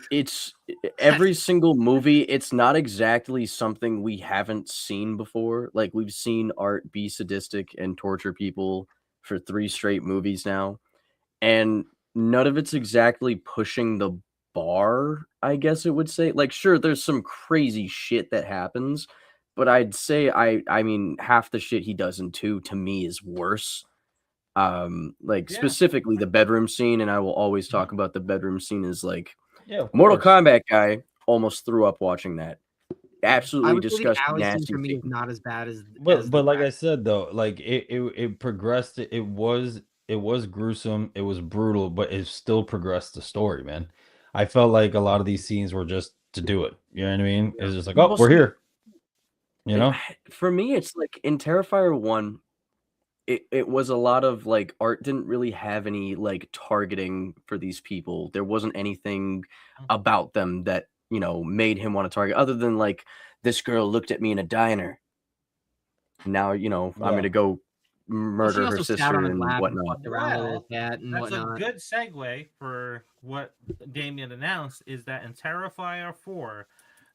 [SPEAKER 4] It's every single movie, it's not exactly something we haven't seen before. Like we've seen Art be sadistic and torture people for 3 straight movies now. And none of it's exactly pushing the bar, I guess it would say. Like, sure, there's some crazy shit that happens, but I'd say I mean half the shit he does in 2 to me is worse. Specifically the bedroom scene, and I will always talk about the bedroom scene is like Mortal Kombat guy almost threw up watching that. Absolutely disgusting, nasty.
[SPEAKER 2] For me, is not as bad as.
[SPEAKER 1] But like I said though, like it progressed. It was gruesome. It was brutal, but it still progressed the story, man. I felt like a lot of these scenes were just to do it. You know what I mean? It's just like, oh, we're here. You know.
[SPEAKER 4] For me, it's like in Terrifier 1. It was a lot of like Art didn't really have any like targeting for these people. There wasn't anything about them that, made him want to target other than like this girl looked at me in a diner. Now, I'm going to go murder her sister and whatnot.
[SPEAKER 3] That's a good segue for what Damien announced is that in Terrifier 4,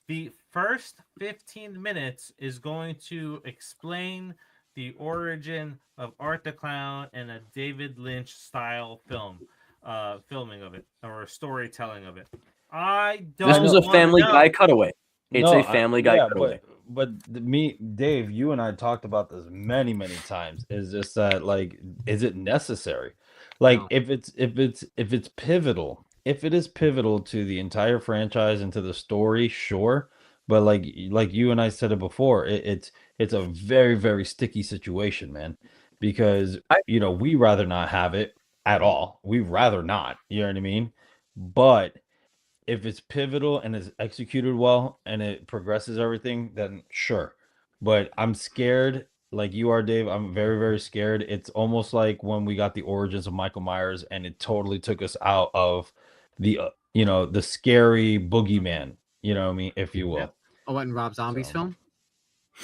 [SPEAKER 3] the first 15 minutes is going to explain the origin of Art the Clown and a David Lynch style filming of it or storytelling of it.
[SPEAKER 4] This was a Family Guy cutaway. It's a Family Guy cutaway.
[SPEAKER 1] But Dave, you and I talked about this many times. Is just that like, is it necessary? Like, if it's pivotal, if it is pivotal to the entire franchise and to the story, sure. But like you and I said it before, it's it's a very, very sticky situation, man, because we rather not have it at all. We rather not, you know what I mean? But if it's pivotal and is executed well and it progresses everything, then sure. But I'm scared, like you are, Dave. I'm very, very scared. It's almost like when we got the origins of Michael Myers, and it totally took us out of the, the scary boogeyman. You know what I mean, if you will.
[SPEAKER 2] Oh, what, in Rob Zombie's film?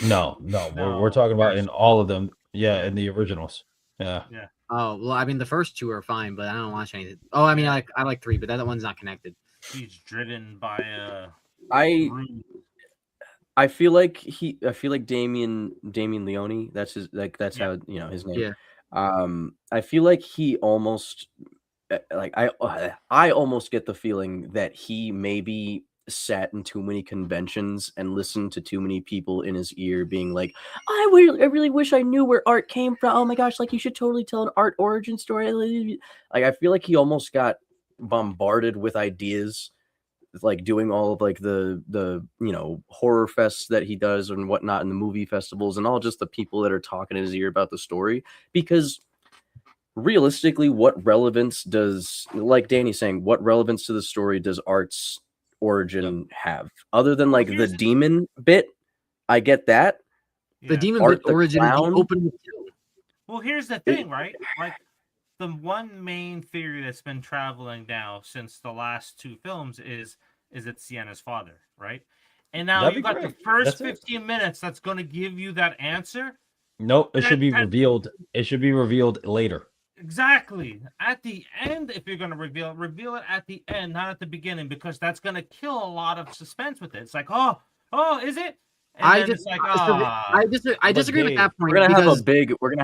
[SPEAKER 1] No. We're talking about in all of them. Yeah, in the originals. Yeah.
[SPEAKER 2] Oh well, I mean the first two are fine, but I don't watch anything. Oh, I mean I like 3, but that one's not connected.
[SPEAKER 3] He's driven by a.
[SPEAKER 4] I feel like Damien Leone. That's his how his name.
[SPEAKER 2] Yeah.
[SPEAKER 4] I feel like he almost I almost get the feeling that he maybe sat in too many conventions and listened to too many people in his ear being like, I really wish I knew where art came from. Oh my gosh, like you should totally tell an art origin story. Like I feel like he almost got bombarded with ideas, like doing all of like the horror fests that he does and whatnot, in the movie festivals, and all just the people that are talking in his ear about the story. Because realistically, what relevance does, like Danny's saying, what relevance to the story does Art's origin have, other than like the demon bit? I get that.
[SPEAKER 2] The demon bit origin open.
[SPEAKER 3] Well, here's the thing, right? Like the one main theory that's been traveling now since the last 2 films is it Sienna's father, right? And now you got the first 15 minutes that's going to give you that answer.
[SPEAKER 1] Nope, it should be revealed. It should be revealed later.
[SPEAKER 3] Exactly. At the end, if you're going to reveal it at the end, not at the beginning, because that's going to kill a lot of suspense with it. It's like, oh, is it? And
[SPEAKER 2] I disagree with that point.
[SPEAKER 4] We're gonna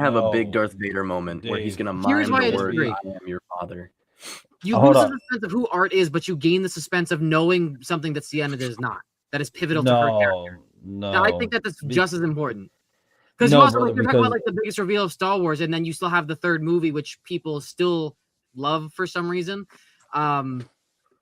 [SPEAKER 4] have a big Darth Vader moment where he's gonna mime the word "I am your father."
[SPEAKER 2] You lose the suspense of who Art is, but you gain the suspense of knowing something that Sienna does not. That is pivotal to her character.
[SPEAKER 1] No,
[SPEAKER 2] now, I think that's just as important. Because you also you're talking about like the biggest reveal of Star Wars, and then you still have the 3rd movie, which people still love for some reason.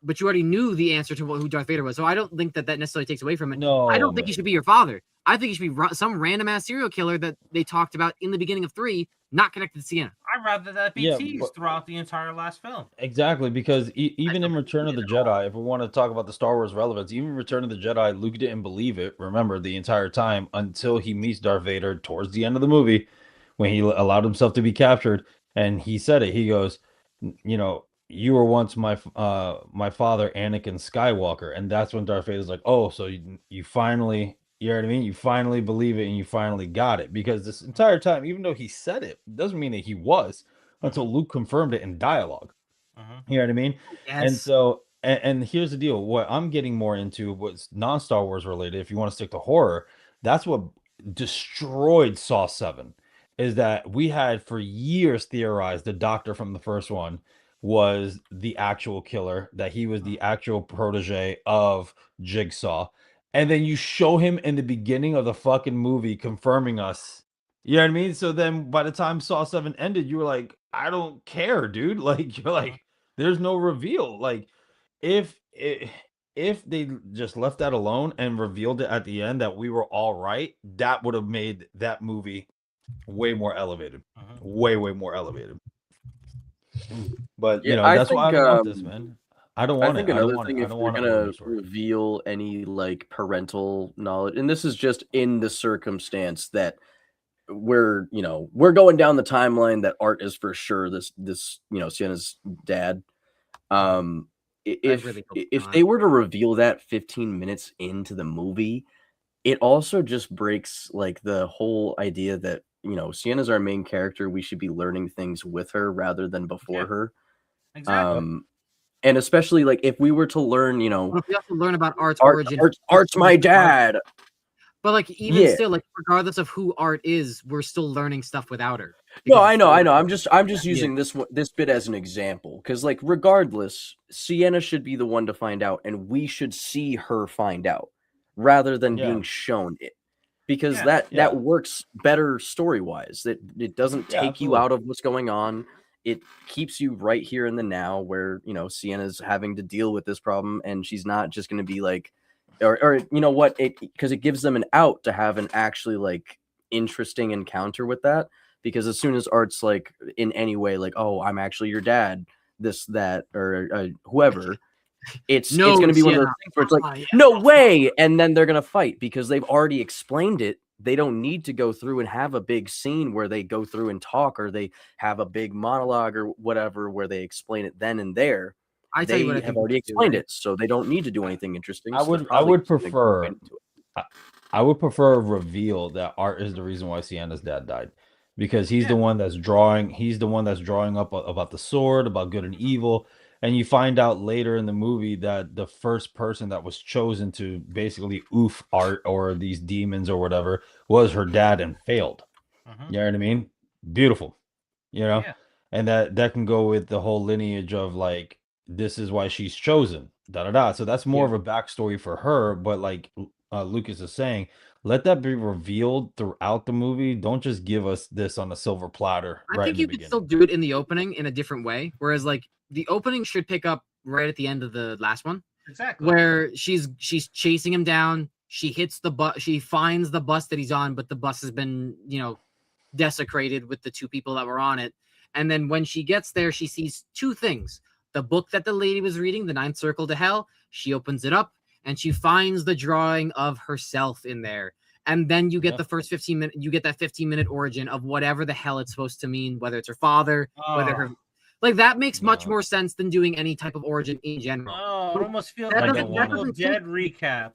[SPEAKER 2] But you already knew the answer to who Darth Vader was, so I don't think that necessarily takes away from it.
[SPEAKER 1] No,
[SPEAKER 2] I don't think he should be your father. I think he should be some random ass serial killer that they talked about in the beginning of 3, not connected to Sienna.
[SPEAKER 3] I'd rather that be teased throughout the entire last film.
[SPEAKER 1] Exactly, because even in Return of the Jedi, if we want to talk about the Star Wars relevance, even Return of the Jedi, Luke didn't believe it, remember, the entire time until he meets Darth Vader towards the end of the movie, when he allowed himself to be captured, and he said it. He goes, you were once my father, Anakin Skywalker. And that's when Darth Vader's like, oh, so you finally, you know what I mean? You finally believe it and you finally got it. Because this entire time, even though he said it, doesn't mean that he was until Luke confirmed it in dialogue. You know what I mean?
[SPEAKER 2] Yes.
[SPEAKER 1] And so, and here's the deal. What I'm getting more into, what's non-Star Wars related, if you want to stick to horror, that's what destroyed Saw 7, is that we had for years theorized the doctor from the first one was the actual killer, that he was the actual protege of Jigsaw, and then you show him in the beginning of the fucking movie confirming us. You know what I mean? So then by the time Saw 7 ended, you were like, I don't care, dude. Like, you're like, there's no reveal. Like, if they just left that alone and revealed it at the end that we were all right, that would have made that movie way more elevated. Way more elevated. But that's why I don't want this, man. I don't want it.
[SPEAKER 4] Another thing, if we're gonna reveal any like parental knowledge, and this is just in the circumstance that we're going down the timeline that Art is for sure this Sienna's dad. If they were to reveal that 15 minutes into the movie, it also just breaks like the whole idea that Sienna's our main character. We should be learning things with her rather than before her.
[SPEAKER 3] Exactly.
[SPEAKER 4] And especially like if we were to learn,
[SPEAKER 2] we have to learn about Art's origin.
[SPEAKER 4] Art's my dad.
[SPEAKER 2] But like even still, like regardless of who Art is, we're still learning stuff without her.
[SPEAKER 4] No, I know. I'm just using this bit as an example because like regardless, Sienna should be the one to find out, and we should see her find out rather than being shown it. Because that works better story-wise. That it doesn't take you out of what's going on. It keeps you right here in the now where, Sienna's having to deal with this problem, and she's not just going to be like, or you know what, because it gives them an out to have an actually like interesting encounter with that. Because as soon as Art's like in any way like, oh, I'm actually your dad, this, that, or whoever, it's going to be one of those things where it's like, no way, and then they're going to fight because they've already explained it. They don't need to go through and have a big scene where they go through and talk, or they have a big monologue or whatever where they explain it then and there. They have already explained it, so they don't need to do anything interesting.
[SPEAKER 1] I would prefer a reveal that Art is the reason why Sienna's dad died, because he's the one that's drawing. He's the one that's drawing up about the sword, about good and evil. And you find out later in the movie that the first person that was chosen to basically oof Art or these demons or whatever was her dad and failed. You know what I mean? Beautiful. You know? Yeah. And that can go with the whole lineage of like, this is why she's chosen. So that's more of a backstory for her. But like Lucas is saying, let that be revealed throughout the movie. Don't just give us this on a silver platter.
[SPEAKER 2] I think you could still do it in the opening in a different way. Whereas like, the opening should pick up right at the end of the last one.
[SPEAKER 3] Exactly.
[SPEAKER 2] Where she's chasing him down. She hits the bus. She finds the bus that he's on, but the bus has been, desecrated with the two people that were on it. And then when she gets there, she sees two things. The book that the lady was reading, The Ninth Circle to Hell. She opens it up and she finds the drawing of herself in there. And then you get the first 15 minutes, you get that 15-minute origin of whatever the hell it's supposed to mean, whether it's her father, whether her... Like, that makes much more sense than doing any type of origin in general.
[SPEAKER 3] Oh, it almost feels like a Evil Dead recap.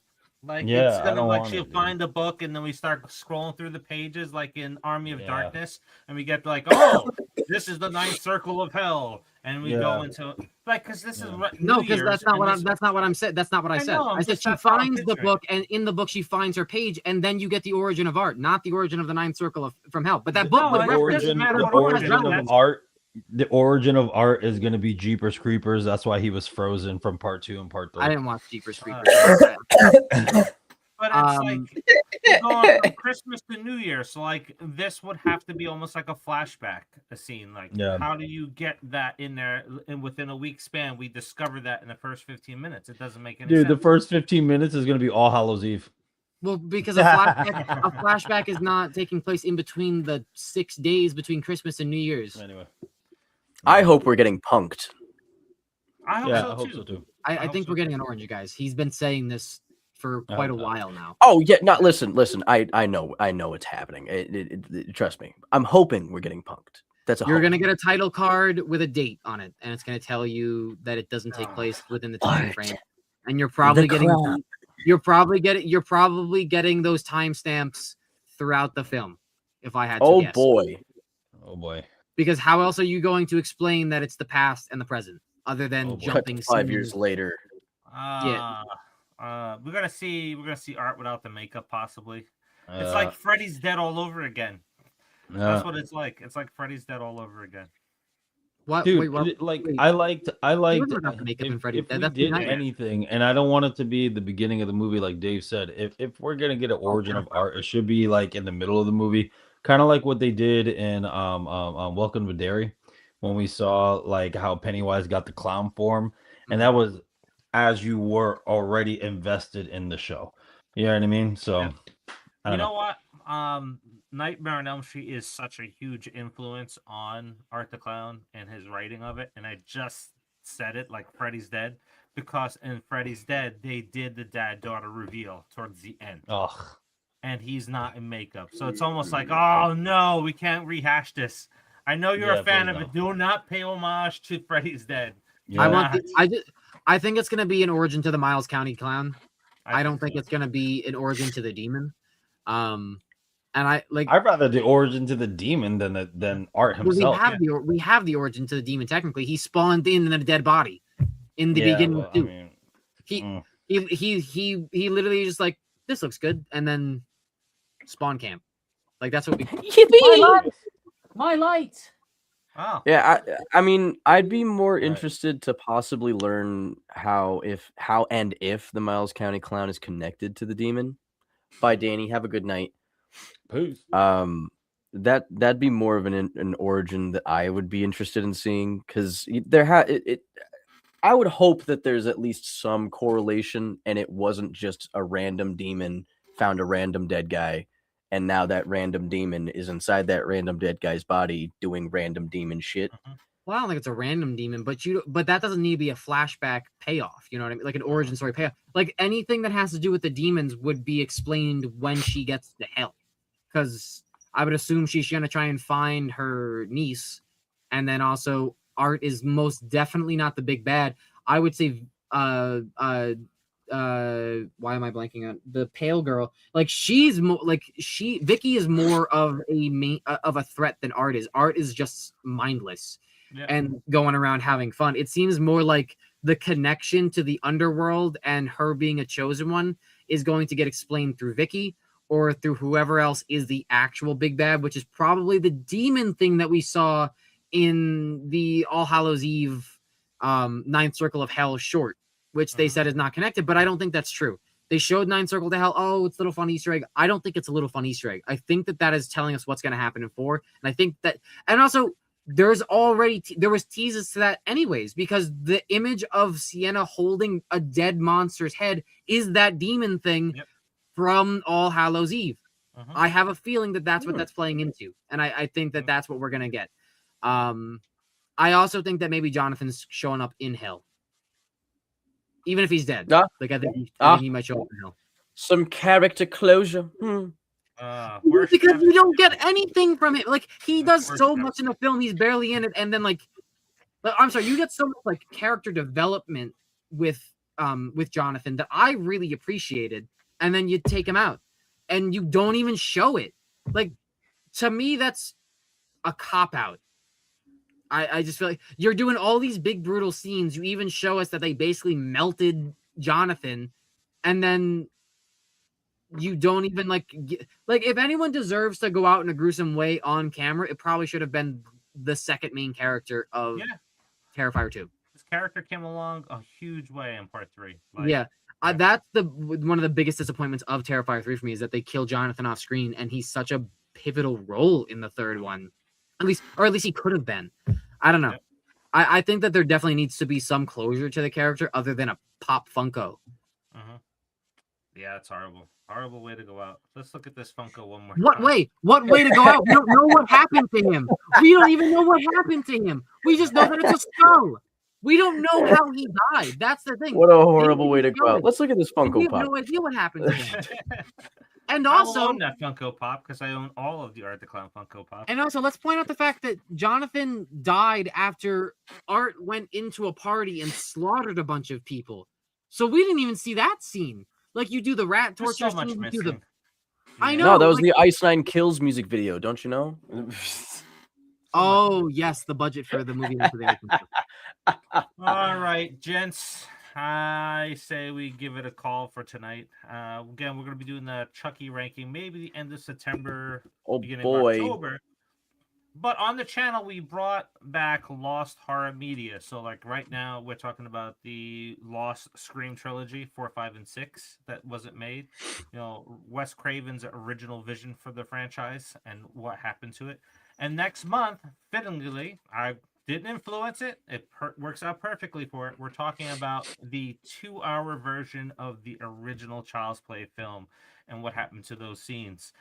[SPEAKER 3] Like, it's going to, like, she'll find the book, and then we start scrolling through the pages, like in Army of Darkness, and we get, like, oh, this is the Ninth Circle of Hell, and we go into, like, because this is
[SPEAKER 2] no, because that's not what I'm saying. That's not what I said. I said she finds the book, and in the book she finds her page, and then you get the origin of Art, not the origin of the Ninth Circle from Hell. But that book would reference
[SPEAKER 1] the origin of Art. The origin of Art is going to be Jeepers Creepers. That's why he was frozen from part 2 and part 3.
[SPEAKER 2] I didn't watch Jeepers Creepers.
[SPEAKER 3] But it's like going from Christmas to New Year. So, like, this would have to be almost like a flashback, a scene. Like, how do you get that in there? And within a week span, we discover that in the first 15 minutes. It doesn't make any sense.
[SPEAKER 1] Dude, the first 15 minutes is going to be All Hallows Eve.
[SPEAKER 2] Well, because a flashback is not taking place in between the 6 days between Christmas and New Year's.
[SPEAKER 1] Anyway.
[SPEAKER 4] I hope we're getting punked.
[SPEAKER 3] I hope so too.
[SPEAKER 2] I think we're getting an orange, you guys. He's been saying this for quite a while now.
[SPEAKER 4] Oh yeah, listen. I know it's happening. Trust me. I'm hoping we're getting punked.
[SPEAKER 2] You're gonna get a title card with a date on it, and it's gonna tell you that it doesn't take place within the time frame. And you're probably getting those timestamps throughout the film. If I had to guess.
[SPEAKER 4] Oh boy.
[SPEAKER 2] Because how else are you going to explain that it's the past and the present, other than jumping
[SPEAKER 4] 5 years later?
[SPEAKER 3] We're gonna see Art without the makeup, possibly. It's like Freddy's dead all over again. That's what it's like. It's like Freddy's dead all over again.
[SPEAKER 2] What,
[SPEAKER 1] dude? I liked. If we did anything, and I don't want it to be the beginning of the movie, like Dave said. If we're gonna get an origin of Art, it should be like in the middle of the movie. Kind of like what they did in Welcome to Derry, when we saw like how Pennywise got the clown form, and that was as you were already invested in the show. You know what I mean? So,
[SPEAKER 3] you know what? Nightmare on Elm Street is such a huge influence on Art the Clown and his writing of it, and I just said it like Freddy's Dead, because in Freddy's Dead they did the dad-daughter reveal towards the end. And he's not in makeup. So it's almost like, oh no, we can't rehash this. I know you're a fan of it. Do not pay homage to Freddy's Dead.
[SPEAKER 2] Yeah. I think it's gonna be an origin to the Miles County Clown. I don't think it's gonna be an origin to the demon. And I'd
[SPEAKER 1] rather the origin to the demon than Art himself.
[SPEAKER 2] We have the origin to the demon. Technically, he spawned in a dead body in the beginning. He literally just like, this looks good, and then spawn camp. Like, that's what we.
[SPEAKER 8] Yippee! My light.
[SPEAKER 3] Oh.
[SPEAKER 4] Yeah, I mean, I'd be more interested to possibly learn how and if the Miles County Clown is connected to the demon. Bye, Danny. Have a good night.
[SPEAKER 1] Peace.
[SPEAKER 4] That'd be more of an origin that I would be interested in seeing, because I would hope that there's at least some correlation, and it wasn't just a random demon found a random dead guy, and now that random demon is inside that random dead guy's body doing random demon shit.
[SPEAKER 2] Well, I don't think it's a random demon, but that doesn't need to be a flashback payoff. You know what I mean? Like an origin story payoff. Like anything that has to do with the demons would be explained when she gets to hell, because I would assume she's gonna try and find her niece, and then also Art is most definitely not the big bad. I would say why am I blanking on the pale girl? Like she's Vicky is more of a threat than Art is. Art is just mindless and going around having fun. It seems more like the connection to the underworld and her being a chosen one is going to get explained through Vicky or through whoever else is the actual big bad, which is probably the demon thing that we saw in the All Hallows Eve Ninth Circle of Hell short, which they said is not connected, but I don't think that's true. They showed Ninth Circle to Hell. Oh, it's a little fun Easter egg. I don't think it's a little fun Easter egg. I think that is telling us what's going to happen in 4. And I think that, and also there was teases to that anyways, because the image of Sienna holding a dead monster's head is that demon thing from All Hallows Eve. I have a feeling that that's what that's playing into. And I think that that's what we're going to get. I also think that maybe Jonathan's showing up in hell, even if he's dead. Like I think he might show up in hell.
[SPEAKER 4] Some character closure.
[SPEAKER 2] Because we don't get anything from him. Like he does so much in the film, he's barely in it, and then I'm sorry, you get so much like character development with Jonathan that I really appreciated, and then you take him out, and you don't even show it. Like to me, that's a cop out. I just feel like you're doing all these big brutal scenes. You even show us that they basically melted Jonathan, and then you don't even like if anyone deserves to go out in a gruesome way on camera, it probably should have been the second main character of Terrifier 2.
[SPEAKER 3] This character came along a huge way in part 3.
[SPEAKER 2] That's one of the biggest disappointments of Terrifier 3 for me, is that they kill Jonathan off screen, and he's such a pivotal role in the third one. At least he could have been. I don't know. I think that there definitely needs to be some closure to the character other than a pop Funko.
[SPEAKER 3] Yeah, it's horrible. Horrible way to go out. Let's look at this Funko one more
[SPEAKER 2] time. What way to go out? We don't know what happened to him. We don't even know what happened to him. We just know that it's a skull. We don't know how he died. That's the thing.
[SPEAKER 4] What a horrible way to go out. Let's look at this Funko
[SPEAKER 2] we
[SPEAKER 4] Pop.
[SPEAKER 2] have no idea what happened to him. And
[SPEAKER 3] I
[SPEAKER 2] also
[SPEAKER 3] own that Funko Pop because I own all of the Art the Clown Funko Pop.
[SPEAKER 2] And also, let's point out the fact that Jonathan died after Art went into a party and slaughtered a bunch of people. So we didn't even see that scene. Like you do the rat torture
[SPEAKER 3] so much
[SPEAKER 2] scene.
[SPEAKER 3] missing.
[SPEAKER 2] I know.
[SPEAKER 4] No, that was the Ice Nine Kills music video. Don't you know?
[SPEAKER 2] Oh yes, the budget for the movie.
[SPEAKER 3] All right, gents. I say we give it a call for tonight. Again, we're going to be doing the Chucky ranking, maybe the end of September, beginning of October. But on the channel, we brought back Lost Horror Media. So, like right now, we're talking about the Lost Scream trilogy, 4, 5, and 6, that wasn't made. You know, Wes Craven's original vision for the franchise and what happened to it. And next month, fittingly, I didn't influence it. It works out perfectly for it. We're talking about the 2-hour version of the original Child's Play film and what happened to those scenes,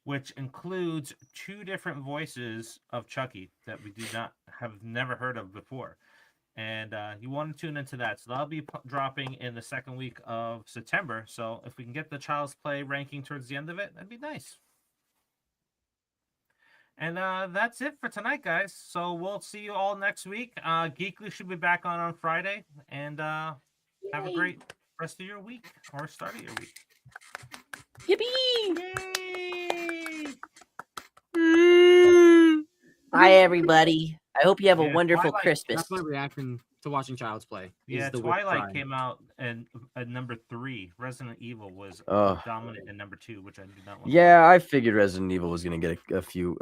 [SPEAKER 3] which includes 2 different voices of Chucky that we have never heard of before. And you want to tune into that. So that'll be dropping in the second week of September. So if we can get the Child's Play ranking towards the end of it, that'd be nice. And that's it for tonight, guys. So we'll see you all next week. Geekly should be back on Friday. And have a great rest of your week or start of your week.
[SPEAKER 8] Yippee! Yay! Bye, everybody. I hope you have a wonderful Christmas.
[SPEAKER 2] That's my reaction to watching Child's Play.
[SPEAKER 3] Yeah, Twilight came out and at number 3. Resident Evil was dominant in number 2, which I did not want.
[SPEAKER 4] Yeah, I figured Resident Evil was going to get a few.